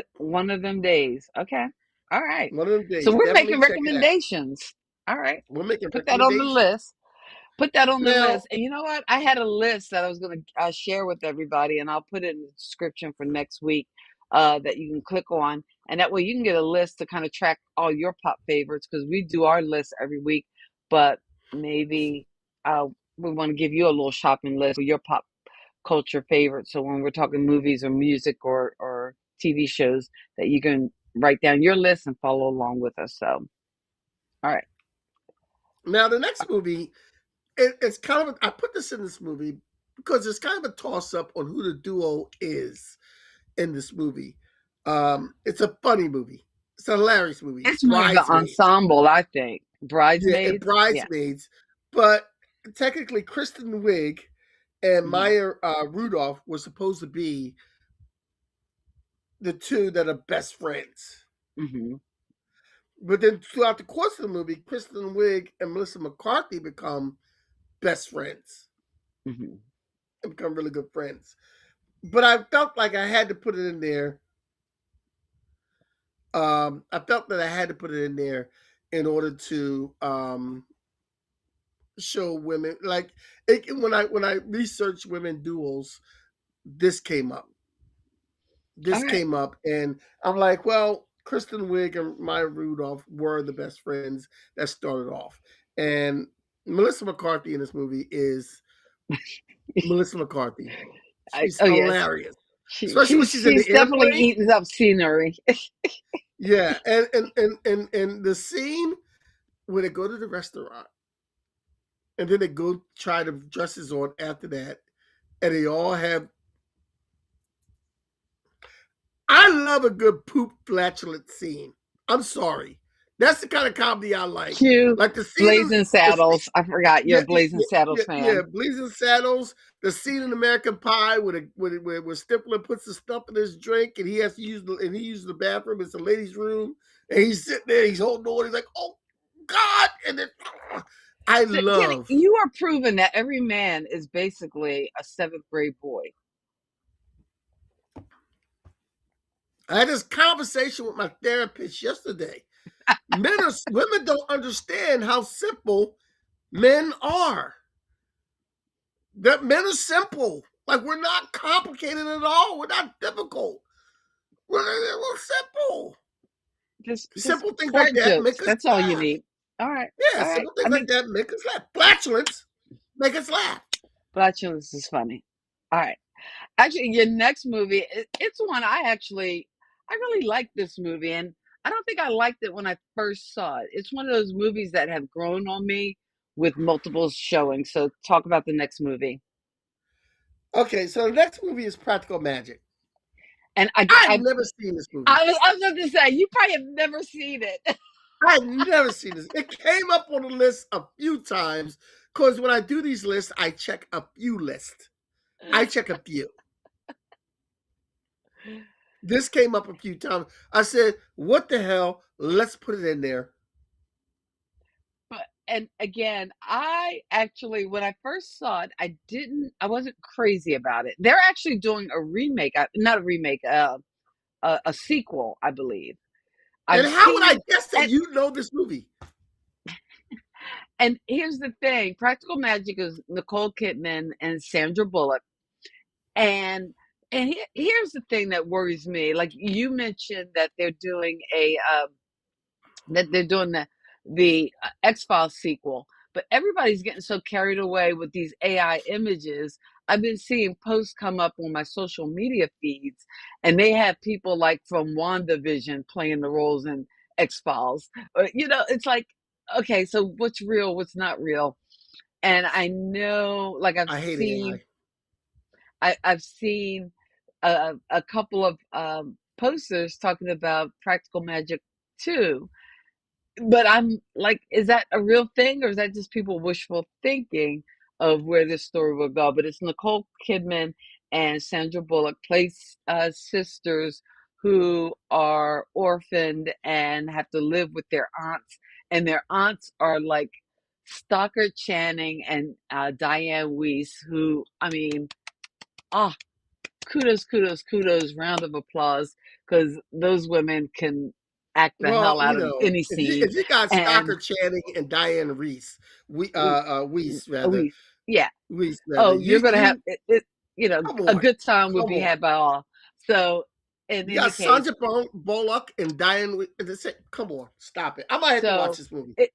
of them days. Okay. All right. One of them So days, we're definitely making check it out. recommendations. All right. We're making Put that on the recommendations list. Put that on the now. list. And you know what? I had a list that I was going to share with everybody, and I'll put it in the description for next week that you can click on. And that way you can get a list to kind of track all your pop favorites because we do our list every week. But maybe we want to give you a little shopping list for your pop culture favorites. So when we're talking movies or music or TV shows, that you can write down your list and follow along with us. So, all right. Now the next movie, it's kind of I put this in this movie because it's kind of a toss up on who the duo is in this movie. It's a funny movie. It's a hilarious movie. It's more of the Bridesmaids. ensemble, I think. Yeah, and Bridesmaids. Yeah. Bridesmaids. But technically, Kristen Wiig and Hmm. Maya Rudolph were supposed to be the two that are best friends. Hmm. But then throughout the course of the movie, Kristen Wiig and Melissa McCarthy become best friends Hmm. and become really good friends. But I felt like I had to put it in there. I felt that I had to put it in there in order to show women like when I researched women duels, this came up. All This right. came up, and I'm like, well, Kristen Wiig and Maya Rudolph were the best friends that started off, and Melissa McCarthy in this movie is Melissa McCarthy. She's Oh yes, hilarious, she especially when she's she's in the she's definitely airplane. eating up scenery. Yeah, and the scene where they go to the restaurant and then they go try the dresses on after that, and they all have. I love a good poop flatulence scene. I'm sorry, that's the kind of comedy I like. Cue Like the scene in Blazing the scene, Saddles. I forgot you're yeah, a Blazing yeah, Saddles yeah, fan. Blazing Saddles. The scene in American Pie where Stifler puts the stuff in his drink and he has to use he uses the bathroom. It's a ladies' room, and he's sitting there. He's holding on. He's like, "Oh God!" And then I So, Kenny, love. you are proving that every man is basically a seventh grade boy. I had this conversation with my therapist yesterday. Women don't understand how simple men are. That men are simple. Like we're not complicated at all. We're not difficult. We're simple. Just Simple things like fart that jokes. make us That's all you laugh. need. All right, Yeah, all right. simple things I like mean, that make us laugh. Flatulence make us laugh. flatulence is funny. All right. Actually, your next movie, it's one I really like this movie, and I don't think I liked it when I first saw it. It's one of those movies that have grown on me with multiple showings. So talk about the next movie. Okay, so the next movie is Practical Magic. And I've never seen this movie. I was going to say, you probably have never seen it. I've never seen this. It came up on the list a few times because when I do these lists, I check a few lists. I check a few. This came up a few times. I said, "What the hell? Let's put it in there." But and again, I actually when I first saw it, I wasn't crazy about it. They're actually doing a remake, not a remake, a sequel, I believe. And I've how would seen I it, guess that you know this movie? and here's the thing: Practical Magic is Nicole Kidman and Sandra Bullock, and here's the thing that worries me. Like you mentioned that they're doing the X Files sequel, but everybody's getting so carried away with these AI images. I've been seeing posts come up on my social media feeds, and they have people like from WandaVision playing the roles in X Files. It's like, okay, so what's real, what's not real? And I know, like I hate AI. I've seen a couple of posters talking about Practical Magic 2, but I'm like, is that a real thing or is that just people wishful thinking of where this story will go? But it's Nicole Kidman and Sandra Bullock play sisters who are orphaned and have to live with their aunts, and their aunts are like Stockard Channing and Diane Weiss, who I mean, ah, kudos, kudos, kudos, round of applause, because those women can act the Well, hell out of any scene. if you got And Stockard Channing and Diane Reese, Weiss rather, we, yeah. Weiss rather, Oh, you're gonna have you come a on, good time would come be on. had by all. So, in You got any case, Sandra Bullock and Diane. Come on, stop it. I might have to watch so this movie. it,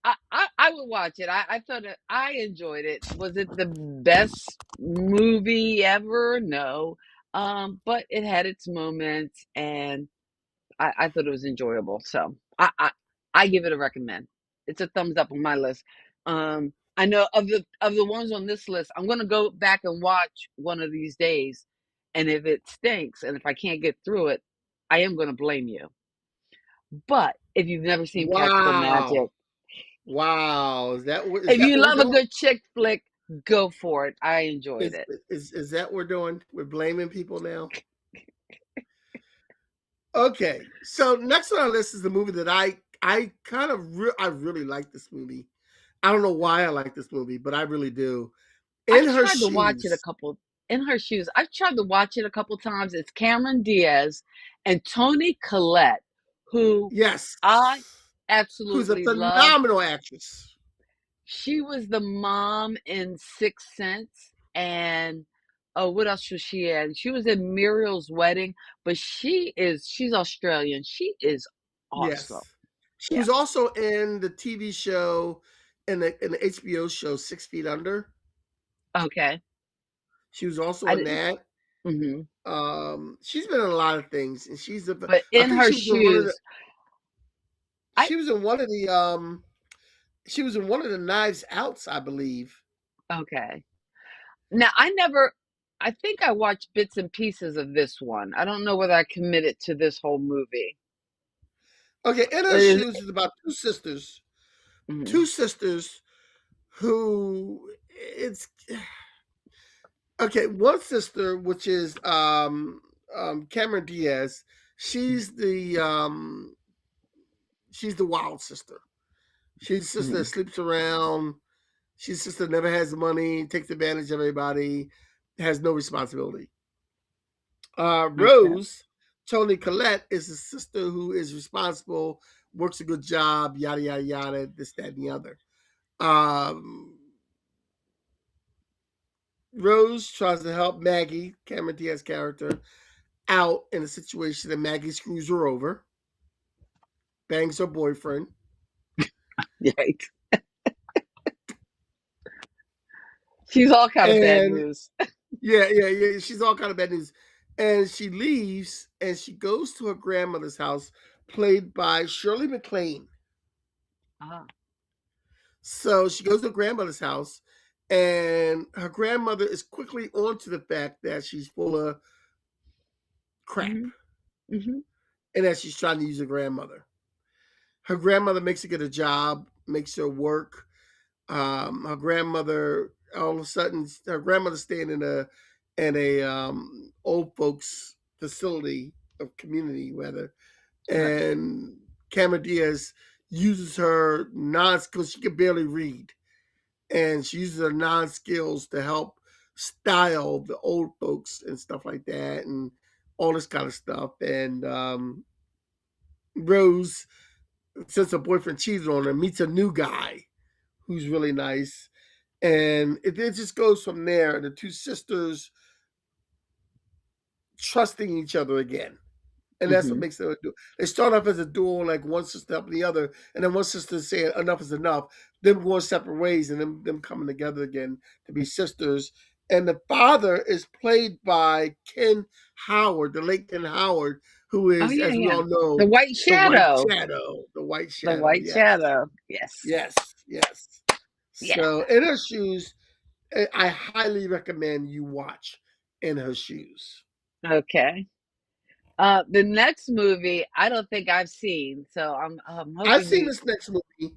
I would watch it. I thought I enjoyed it. Was it the best movie ever? No. But it had its moments, and I thought it was enjoyable. So I give it a recommend. It's a thumbs up on my list. I know of the ones on this list, I'm gonna go back and watch one of these days, and if it stinks, and if I can't get through it, I am gonna blame you. But if you've never seen Practical Wow. Magic, Wow. Is if that you what we're love a doing? good chick flick, go for it. I enjoyed Is it. is that what we're doing? We're blaming people now? Okay. So next on our list is the movie that I kind of I really like this movie. I don't know why I like this movie, but I really do. In I've Her tried to watch it a Shoes. couple in her shoes. I've tried to watch it a couple times. It's Cameron Diaz and Toni Collette, who Yes. I Who's a absolutely love. phenomenal actress. She was the mom in Sixth Sense, and oh, what else was she in? She was in Muriel's Wedding, but she's Australian. She is awesome. Yes. She Yeah. was also in the TV show in the HBO show 6 Feet Under. Okay. She was also I in didn't. that. Hmm. She's been in a lot of things, and But I in think her she was in one of the shoes, I she was in one of the she was in one of the Knives Outs, I believe. okay. Now I never. I think I watched bits and pieces of this one. I don't know whether I committed to this whole movie. Okay, In Her Is, Shoes is about mhm, two sisters who it's okay. One sister, which is Cameron Diaz, she's the wild sister. She's the sister that mhm. sleeps around. She's the sister that never has money, takes advantage of everybody, has no responsibility. Okay. Rose, Toni Collette, is the sister who is responsible, works a good job, yada yada yada, this, that, and the other. Um, Rose tries to help Maggie, Cameron Diaz's character, out in a situation that Maggie screws her over, bangs her boyfriend, Right. She's all kind of bad and news. yeah. She's all kind of bad news. And she leaves and she goes to her grandmother's house, played by Shirley MacLaine. Ah. So she goes to her grandmother's house, and her grandmother is quickly onto the fact that she's full of crap Hmm. Hmm. and that she's trying to use her grandmother. Her grandmother makes her get a job, makes her work. Her grandmother, all of a sudden, her grandmother's staying in a old folks facility of community, rather, Right. and Cameron Diaz uses her non-skills. She can barely read, and she uses her non-skills to help style the old folks and stuff like that, and all this kind of stuff. And Rose, since her boyfriend cheated on her, meets a new guy who's really nice, and it just goes from there. The two sisters trusting each other again. And that's what Hmm. makes them a duo. They start off as a duo, like one sister helping the other, and then one sister saying enough is enough, them going separate ways, and them coming together again to be sisters. And the father is played by Ken Howard, the late Ken Howard, who Oh is, yeah, as we yeah. all The know, White the White Shadow. Shadow. The White The Shadow, White yes. Shadow. Yes. Yes, yes. Yeah. So, In Her Shoes, I highly recommend you watch In Her Shoes. Okay. The next movie I don't think I've seen, so I'm I've hoping seen you. this next movie,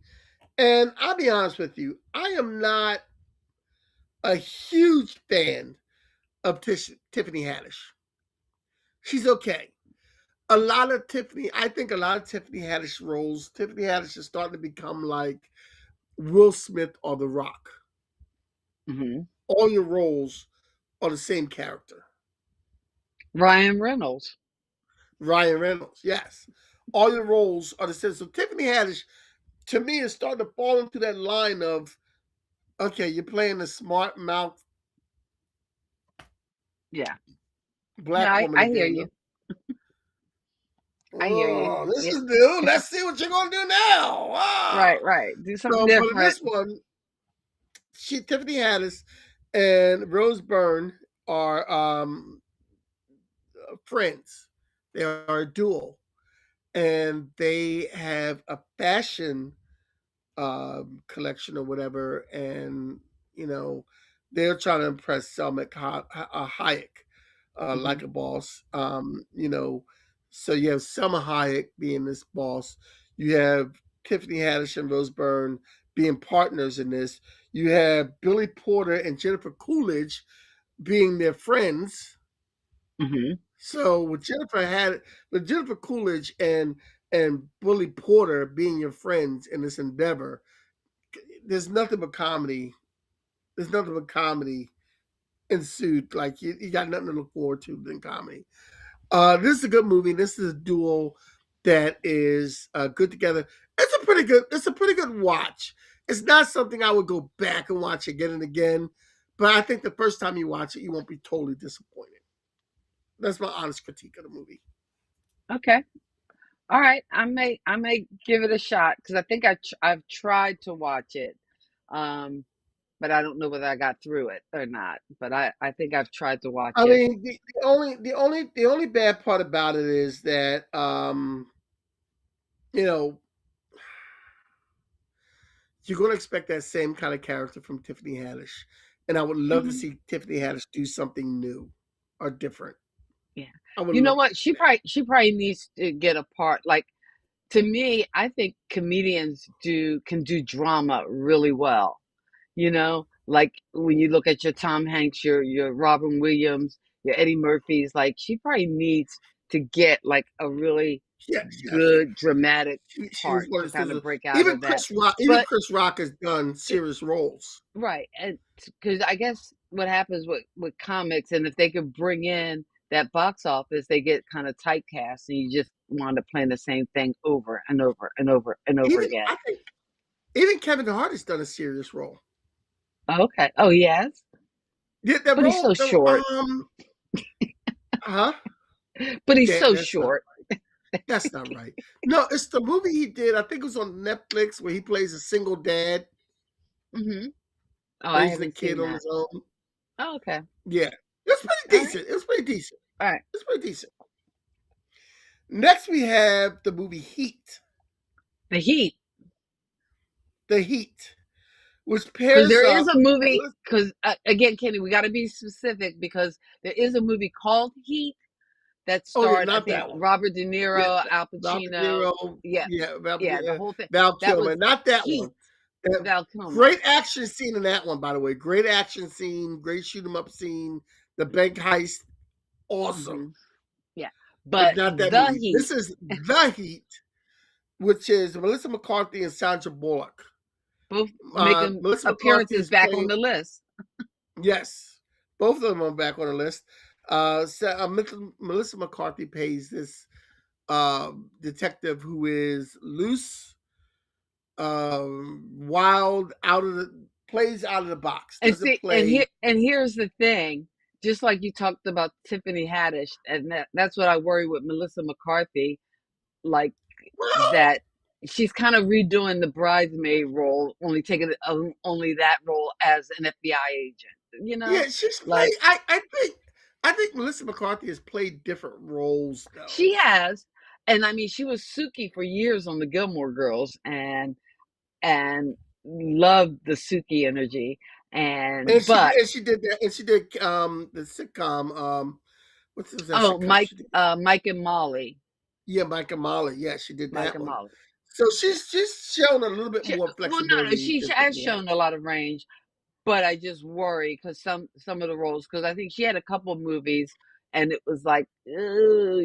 and I'll be honest with you, I am not a huge fan of Tiffany Haddish. She's okay. I think a lot of Tiffany Haddish roles, Tiffany Haddish is starting to become like Will Smith or The Rock. Hmm. All your roles are the same character. Ryan Reynolds. Ryan Reynolds, yes. All your roles are the same. So Tiffany Haddish, to me, is starting to fall into that line of, okay, you're playing the smart mouth Yeah. No, black woman I hear again. you. I hear you. Oh, this Yeah. is new. Let's see what you're gonna do now. Right, Wow. right. Do something So, but in different. this one, Tiffany Haddish and Rose Byrne are friends. They are a duo, and they have a fashion collection or whatever, and you know they're trying to impress Hayek, Hmm. like a boss. So you have Selma Hayek being this boss. You have Tiffany Haddish and Rose Byrne being partners in this. You have Billy Porter and Jennifer Coolidge being their friends. Hmm. So with Jennifer Coolidge and Billy Porter being your friends in this endeavor, there's nothing but comedy. There's nothing but comedy ensued. Like you got nothing to look forward to than comedy. This is a good movie. This is a duo that is good together. It's a pretty good watch. It's not something I would go back and watch again and again, but I think the first time you watch it, you won't be totally disappointed. That's my honest critique of the movie. Okay. All right. I may give it a shot because I think I've tried to watch it, um, but I don't know whether I got through it or not. But I think I've tried to watch I it. mean, the only bad part about it is that you know you're going to expect that same kind of character from Tiffany Haddish, and I would love to Hmm. see Tiffany Haddish do something new or different. Yeah. I would You know love to what? see that. She probably needs to get a part. Like to me, I think comedians do can do drama really well. Like when you look at your Tom Hanks, your Robin Williams, your Eddie Murphys, like she probably needs to get like a really Yes, yes. good dramatic She was part one to of the kind of scissors. break out of that. Even But Chris Rock has done it, serious roles. right, and because I guess what happens with comics, and if they could bring in that box office, they get kind of typecast, and you just wind up playing the same thing over and over and over and over Even again. I think even Kevin Hart has done a serious role. Okay. Oh, yes, Yeah, that but he's role. so short. Huh? But he's Yeah, so that's not short. that's not right. No, it's the movie he did. I think it was on Netflix where he plays a single dad, Hmm. Oh, I raising a haven't kid seen on that. his own. Oh, okay. Yeah, it's pretty All right. decent. It's pretty decent. All right. It's pretty decent. Next, we have the movie Heat. The Heat, The Heat, which because pairs there is up. a movie. Because again, Kenny, we got to be specific because there is a movie called Heat that Oh yeah, starred, I not think, that one. Robert De Yeah, Niro, Al Robert De Pacino. Niro. Yeah, Yeah, yeah, the whole thing. Val That Kilmer. was Not that one. Heat with Val Kilmer. Great action scene in that one, by the way. Great action scene. Great shoot 'em up scene. The bank heist. Hmm. Awesome. Yeah, But but not that the movie. Heat. This is The Heat, which is Melissa McCarthy and Sandra Bullock. Both making Melissa McCarthy appearances is back on playing. the list. Yes, both of them are back on the list. Melissa McCarthy plays this detective who is loose, wild, plays out of the box. And Doesn't see, and play. here's the thing. Just like you talked about Tiffany Haddish, and that's what I worry with Melissa McCarthy, like Well, that she's kind of redoing the bridesmaid role, only taking only that role as an FBI agent. You know, yeah, she's played. like I think Melissa McCarthy has played different roles though, she has, and I mean, she was Suki for years on the Gilmore Girls, and loved the Suki energy, and she but and she did that, and she did the sitcom. What's that oh, sitcom she did? Mike and Molly, Yeah, Mike and Molly. Yeah, she did Mike that and one. Molly. So she's shown a little bit more Well, no, flexibility she than has Tiffany shown Haddish. a lot of range, but I just worry because some of the roles, because I think she had a couple movies, and it was like, "Ugh,"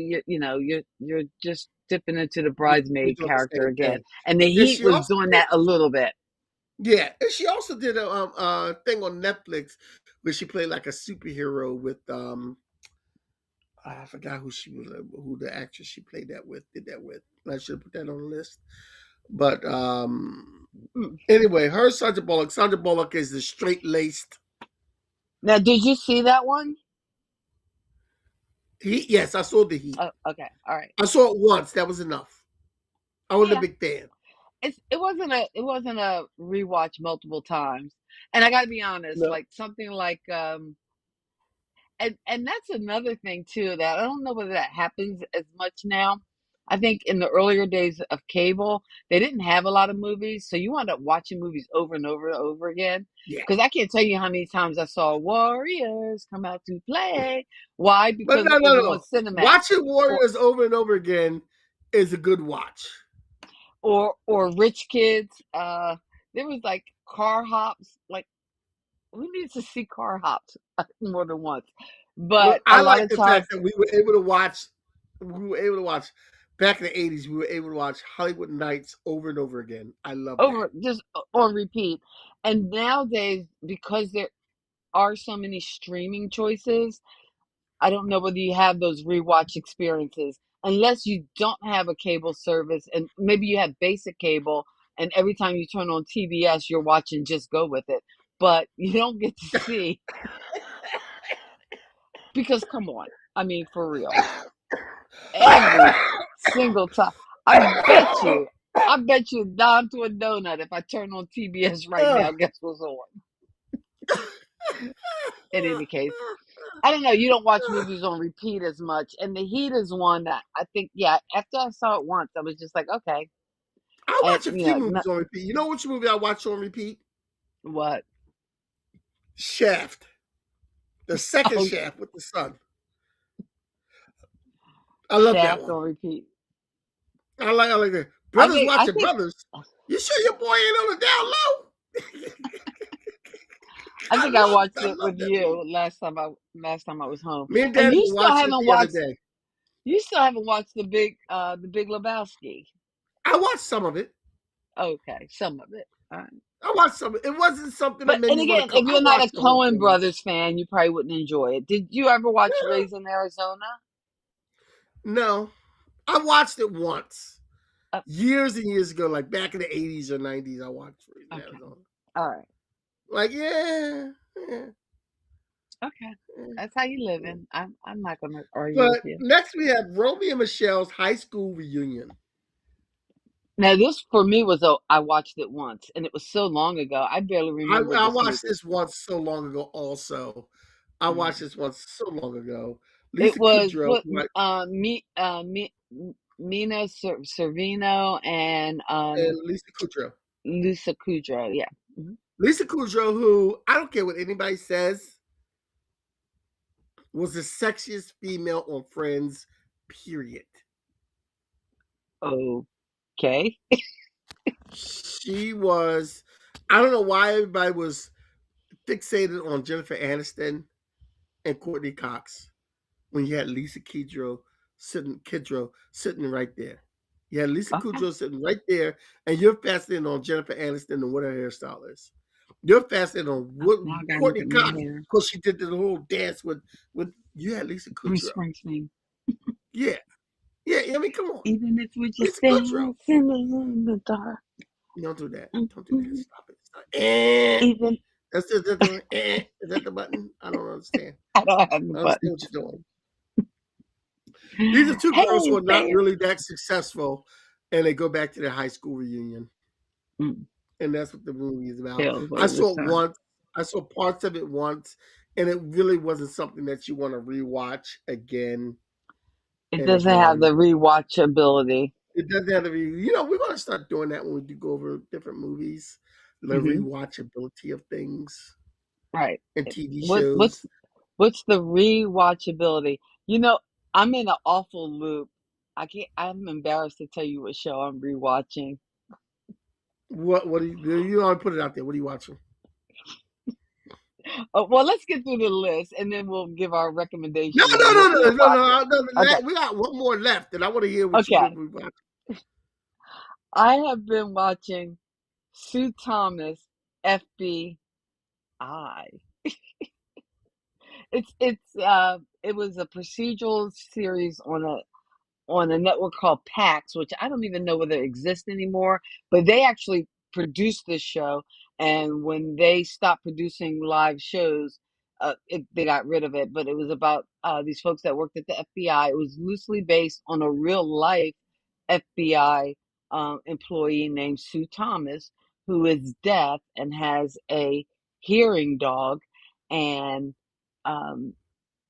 you're just dipping into the You're bridesmaid doing the character same again, thing. and the And Heat she was also doing did, that a little bit. yeah, and she also did a thing on Netflix where she played like a superhero with I forgot who the actress she played that with did that with. I should have put that on the list. But Mm. anyway, her Sandra Bullock. Sandra Bullock is the straight laced. Now, did you see that one? Heat. Yes, I saw the Heat. Oh, okay, all right, I saw it once. That was enough. I wasn't a yeah. big fan. It wasn't a rewatch multiple times, and I got to be honest, No. like something like and that's another thing too that I don't know whether that happens as much now. I think in the earlier days of cable, they didn't have a lot of movies, so you wound up watching movies over and over and over again. Yeah. Because I can't tell you how many times I saw Warriors come out to play. Why? But Because no, it was no, on no. Cinemax. Watching Or Warriors over and over again is a good watch. or Rich Kids. There was like car hops. Like we needed to see car hops more than once. Well, But a I lot like of the times fact that we were able to watch. We were able to watch back in the '80s. We were able to watch Hollywood Nights over and over again. I love that. over just on repeat. And nowadays, because there are so many streaming choices, I don't know whether you have those rewatch experiences unless you don't have a cable service and maybe you have basic cable and every time you turn on TBS you're watching Just Go With It. But you don't get to see because come on. I mean for real. Every single time. I bet you I bet you a dime to a donut if I turn on TBS right Ugh. now, guess what's on? In any case. I don't know. You don't watch movies on repeat as much, and The Heat is one that I think. Yeah, after I saw it once, I was just like, okay, I and watch a few movies on repeat. You know which movie I watch on repeat? what? Shaft. The second Oh, Shaft with the son. I love that Shaft one. on repeat. I like that. I Brothers think. I watching think. brothers. You sure your boy ain't on the down low? I think I watched I it love with that movie. you last time I was home, Me and and Daddy you still watched it haven't the other watched. day. You still haven't watched the Big Lebowski. I watched some of it. Okay, some of it. All right. I watched some. It wasn't something that But made and me want to again, come. if I you're not a watched the whole Coen thing. Brothers fan, you probably wouldn't enjoy it. Did you ever watch Raising Arizona? No, I watched it once, Uh, years and years ago, like back in the '80s or '90s. I watched Raising okay. Arizona. All right. Like, yeah, yeah, Okay. yeah. That's how you living. I'm not gonna argue with But you. next we have Romy and Michelle's high school reunion. Now this for me was I watched it once and it was so long ago. I barely remember I this watched movie. this once so long ago. Also, I watched Mm. this once so long ago. It Lisa was Kudrow, what Mina Servino and and Lisa Kudrow. Lisa Kudrow. Yeah. Mhm. Lisa Kudrow, who I don't care what anybody says, was the sexiest female on Friends. Period. Okay. She was. I don't know why everybody was fixated on Jennifer Aniston and Courtney Cox when you had Lisa Kudrow sitting right there. You had Lisa Okay. Kudrow sitting right there, and you're fascinating on Jennifer Aniston and what her hairstyle is. You're fascinated on what Now I gotta look Courtney at my Cox hair. because she did the whole dance with you had Lisa Bruce Kudrow. Springsteen. Yeah, yeah. I mean, come on, Even if we're just Lisa Kudrow. dancing in the dark. Don't do that. Don't do that. Mm-mm. Stop it. Stop. Even That's just that the is that the button? I don't understand. I don't have the I understand what buttons. you're doing. These are two girls who Hey are not there. really that successful, and they go back to their high school reunion, Mm. and that's what the movie is about. Tales I of the saw it sun. once. I saw parts of it once, and it really wasn't something that you want to rewatch again It and doesn't have again. the rewatchability. It doesn't have to be. We're going to start doing that when we do go over different movies, the Hmm. rewatchability of things Right. and TV What what's shows. what's the rewatchability? You know, I'm in an awful loop. I'm embarrassed to tell you what show I'm rewatching. What do you want to put it out there? What are you watching? Oh, well, let's get through the list and then we'll give our No, recommendations no, of no, what no, we're no, watching. no, no. Okay. We got one more left, and I want to hear what Okay. we watch. I have been watching Sue Thomas FBI. It was a procedural series on a network called PAX, which I don't even know whether it exists anymore, but they actually produced this show. And when they stopped producing live shows, they got rid of it. But it was about these folks that worked at the FBI. It was loosely based on a real life FBI employee named Sue Thomas, who is deaf and has a hearing dog. And um,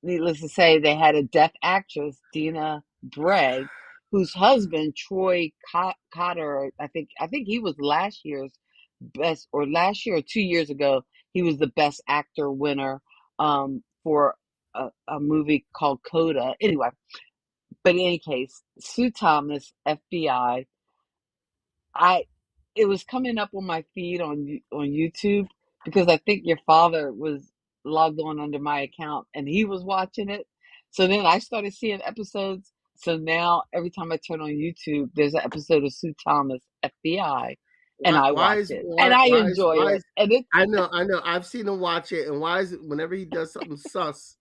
needless to say, they had a deaf actress, Dina Bray, whose husband Troy Cotter, I think he was last year's best, or last year or 2 years ago, he was the best actor winner for a movie called Coda. Anyway, but in any case, Sue Thomas, FBI. I It was coming up on my feed on YouTube because I think your father was logged on under my account and he was watching it. So then I started seeing episodes. So now every time I turn on YouTube, there's an episode of Sue Thomas FBI, and Why? I Why watch is? it and Why? I Why is? enjoy Why it. is? And it's I know. I know. I've seen him watch it, and why is it whenever he does something sus,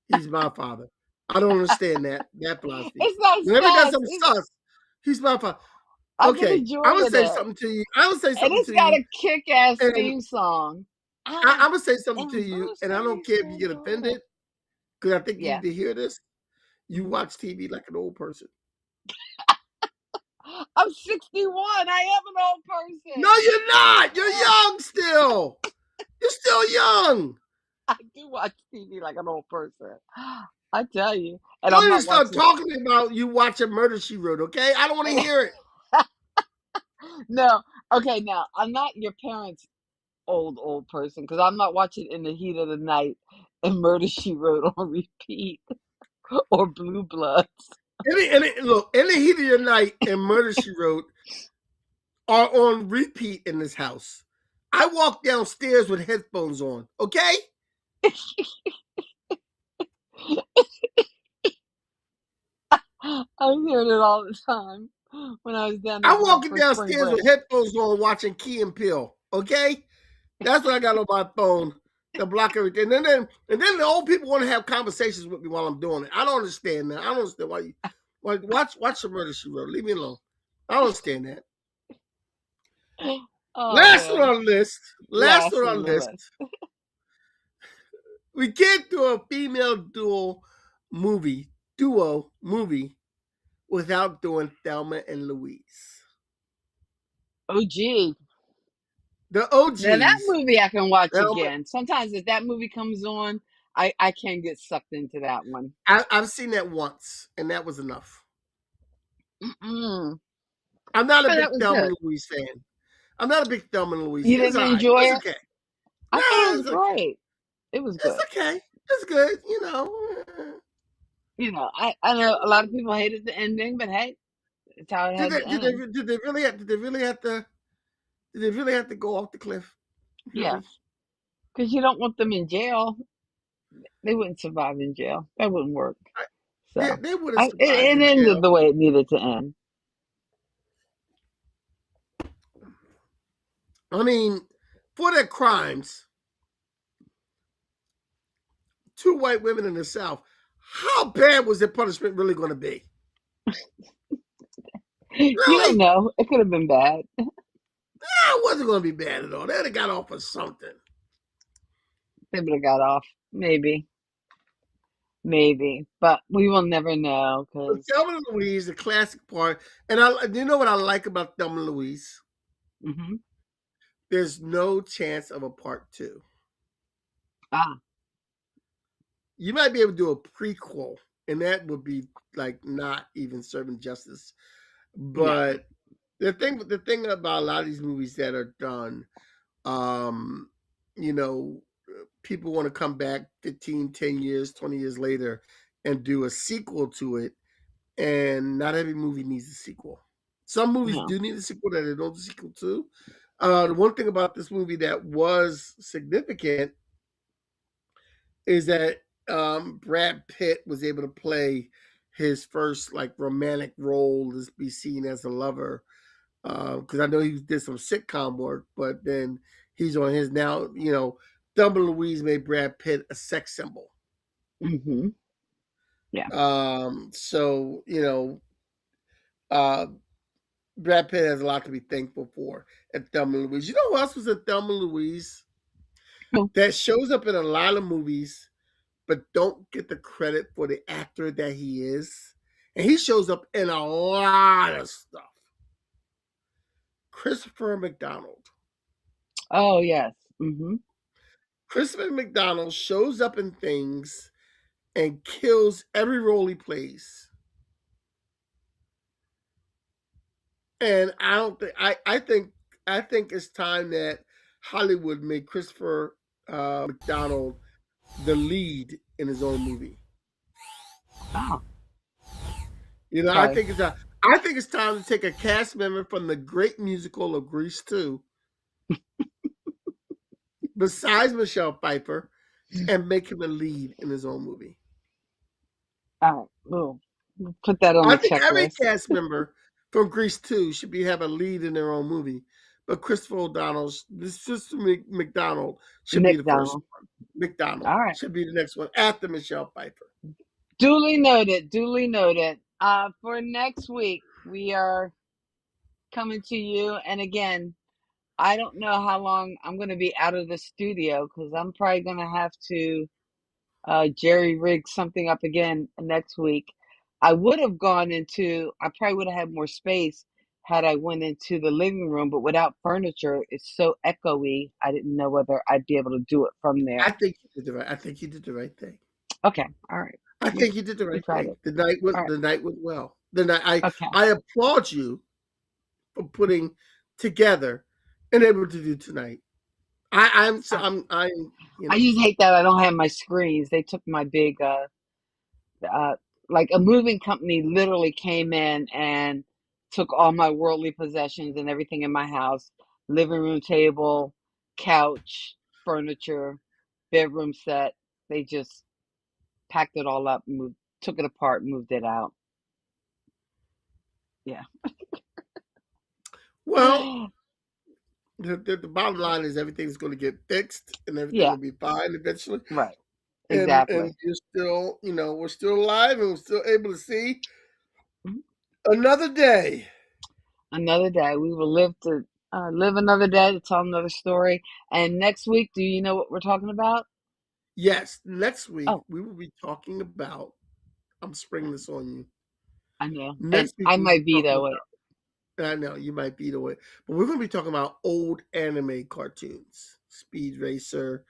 he's my father? I don't understand that philosophy. it's not Whenever he does sus. something sus, he's my father. I've been Okay, I'm gonna enjoying say it, something to you. I'm gonna say and something it's to got you, a kick-ass and theme song. I'm I gonna say something to am you, and I bursting don't care if you so get good. offended, because I think you Yeah. need to hear this. You Mhm. watch TV like an old person. I'm 61. I am an old No, person. you're not. You're young still. You're still young. I do watch TV like an old person. I tell you. And Don't I'm even not start watching. talking about you watching Murder She Wrote, okay? I don't want to hear it. No. Okay, now, I'm not your parents' old person because I'm not watching In the Heat of the Night and Murder She Wrote on repeat or Blue Bloods. Look, In the Heat of Your Night and Murder She Wrote are on repeat in this house. I walk downstairs with headphones on, okay? I was hearing it all the time when I was down there I'm for walking spring downstairs break. with headphones on watching Key and Peele, okay? That's what I got on my phone to block everything. And then the old people want to have conversations with me while I'm doing it. I don't understand that. I don't understand why you watch the Murder She Wrote. Leave me alone. I don't understand that. Oh, Last one man. on the list. Last Last one on on the the list. list. We can't do a female duo movie without doing Thelma and Louise. Oh, gee. The Now that OGs. movie I can watch Thelma, again. Sometimes if that movie comes on, I can get sucked into that one. I've seen that once, and that was enough. Mm-mm. I'm not a Oh, that big was Thelma good. and Louise fan. I'm not a big Thelma and Louise. You It's didn't all right. enjoy It's it? okay. I No, thought it was it's okay. great. It was It's good. okay. It's good. I know a lot of people hated the ending, but hey, it's how it Did had they to did they end. did they really have did they really have to did they really have to go off the cliff? Yes, Really? because you don't want them in jail. They wouldn't survive in jail. That wouldn't work. I, So they would have it, survived it in ended jail. the way it needed to end. I mean, for their crimes, two white women in the South. How bad was their punishment really going to be? You don't Really? know. It could have been bad. Yeah, it wasn't going to be bad at all. They'd have got off for something. They would have got off. Maybe, but we will never know But because. Thelma and Louise, the classic part, and you know what I like about Thelma and Louise? Hmm. There's no chance of a part two. Ah, You might be able to do a prequel, and that would be like not even serving justice. no. But the thing about a lot of these movies that are done, um, you know, people want to come back 15, 10 years, 20 years later and do a sequel to it, and not every movie needs a sequel. Some movies No. do need a sequel that they don't need a sequel to. The one thing about this movie that was significant is that Brad Pitt was able to play his first like romantic role, to be seen as a lover. Because I know he did some sitcom work, but then he's on his now. Thelma and Louise made Brad Pitt a sex symbol. Hmm. Yeah. So uh, Brad Pitt has a lot to be thankful for at Thelma and Louise. You know who else was at Thelma and Louise Cool. that shows up in a lot of movies but don't get the credit for the actor that he is? And he shows up in a lot of stuff. Christopher McDonald. Oh yes. Hmm. Christopher McDonald shows up in things and kills every role he plays. And I think it's time that Hollywood made Christopher McDonald the lead in his own movie. Oh, I okay. think I think it's time to take a cast member from the great musical of Grease 2, besides Michelle Pfeiffer, and make him a lead in his own movie. All right. We'll put that on I the think every checklist. cast member from Grease 2 should have a lead in their own movie. But Christopher O'Donnell's this Sister McDonald should be the first McDonald. one. McDonald All right. should be the next one after Michelle Pfeiffer. Duly noted. Duly noted. For next week, we are coming to you. And again, I don't know how long I'm going to be out of the studio because I'm probably going to have to jerry rig something up again next week. I would have gone into, I probably would have had more space had I went into the living room, but without furniture, it's so echoey. I didn't know whether I'd be able to do it from there. I think you did the right thing. Okay, all right. I We think you did the we right tried thing. it. All right. The night went well. The night Okay. I applaud you for putting together and able to do tonight. All right. I'm I just hate that I don't have my screens. They took my big uh, like a moving company literally came in and took all my worldly possessions and everything in my house, living room table, couch, furniture, bedroom set. They just packed it all up, moved, took it apart, moved it out. Yeah. well, the bottom line is everything's going to get fixed and everything Yeah, will be fine eventually. right. And Exactly. you're still, we're still alive and we're still able to see Mhm. another day. Another day. We will live to live another day to tell another story. And next week, do you know what we're talking about? Yes, next week Oh, we will be talking about. I'm springing this on you. I know. And Next week I we'll be might talking veto it. about. I know you might be the way, but we're going to be talking about old anime cartoons, Speed Racer.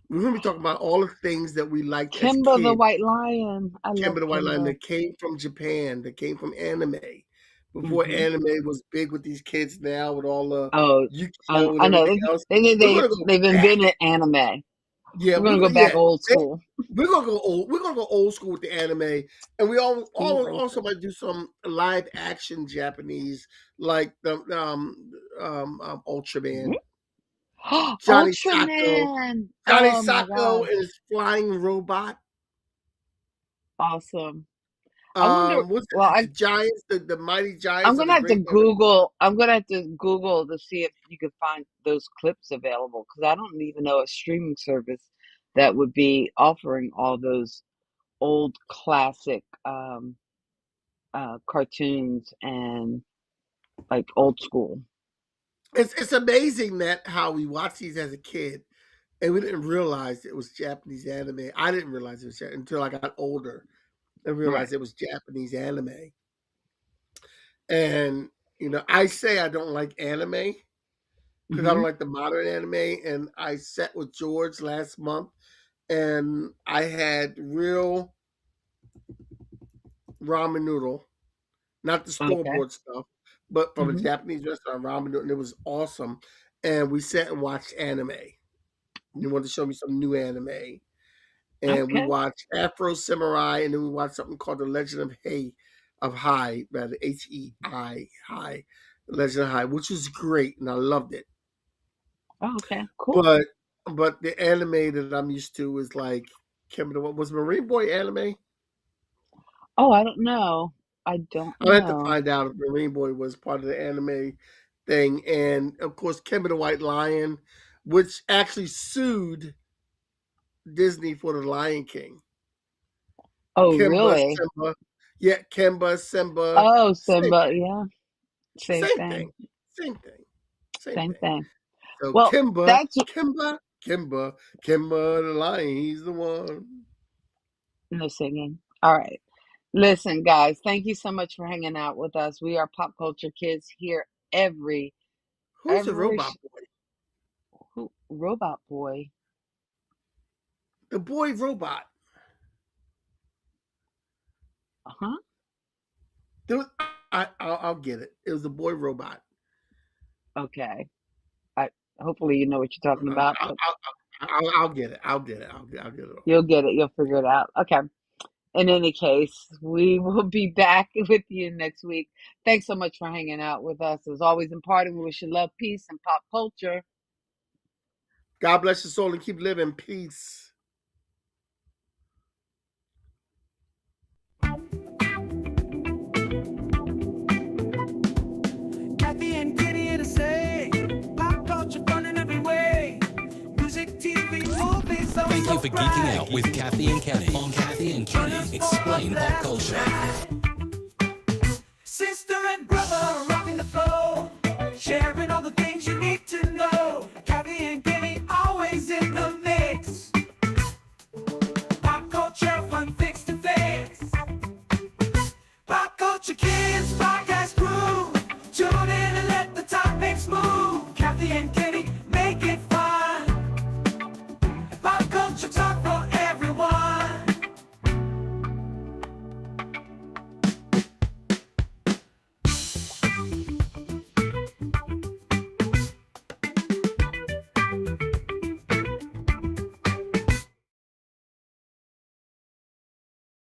We're going to be talking about all the things that we liked as Kimba the kids. White Lion. I love Kimber the White Line Kimba. that came from Japan, that came from anime. Before Hmm. anime was big with these kids now with all the Oh, Yu-Gi-Oh and I know. everything else. We're They gonna go they've back. invented anime. Yeah, We're gonna go back old they- school. we're gonna go old. We're gonna go old school with the anime, and we Speed also Racer. might do some live action Japanese, like the Ultraman, Johnny Sacco, Ultraman. Oh my And gosh. his flying robot. Awesome. I wonder. What's Well, it? The Giants, the mighty I'm Giants of gonna the have to Great. Google. I'm gonna have to Google to see if you can find those clips available because I don't even know a streaming service that would be offering all those old classic cartoons and like old school. It's amazing that how we watched these as a kid and we didn't realize it was Japanese anime. I didn't realize it was until I got older and Right. realized it was Japanese anime. And I say I don't like anime because I don't Hmm. like the modern anime. And I sat with George last month and I had real ramen noodle, not the store Okay. bought stuff, but from a Hmm. Japanese restaurant, ramen noodle, and it was awesome. And we sat and watched anime. He wanted to show me some new anime. And we Okay. watched Afro Samurai, and then we watched something called The Legend of High, rather Hei, High, The Legend of High, which was great, and I loved it. Oh, okay. Cool. But the anime that I'm used to is like what was Marine Boy anime? Oh, I don't know. I don't I have to know. find out if Marine Boy was part of the anime thing, and of course Kimber the White Lion, which actually sued Disney for the Lion King. Oh, Kimba, really? Simba. Yeah, Kimba, Simba. Oh, Same Simba. Yeah. Same same thing. thing. Same thing. Same Same thing. thing. So Well, that's Kimba the lion, he's the one. no singing. All right. Listen, guys, thank you so much for hanging out with us. We are Pop Culture Kids here Who's the every robot boy? Robot Boy. The boy robot. Uh-huh. There was, I'll get it. It was the boy robot. Okay. I hopefully you know what you're talking about, but I'll get it. I'll get it. I'll get it. you'll get it. You'll figure it out. Okay. In any case, we will be back with you next week. Thanks so much for hanging out with us. As always, imparting, we wish you love, peace, and pop culture. God bless your soul and keep living. Peace. Kathy and Kitty here to say, pop culture fun in every way. Music, TV, movies, Thank you for geeking out with Kathy and Kenny on Kathy and Kenny Explain Pop Culture.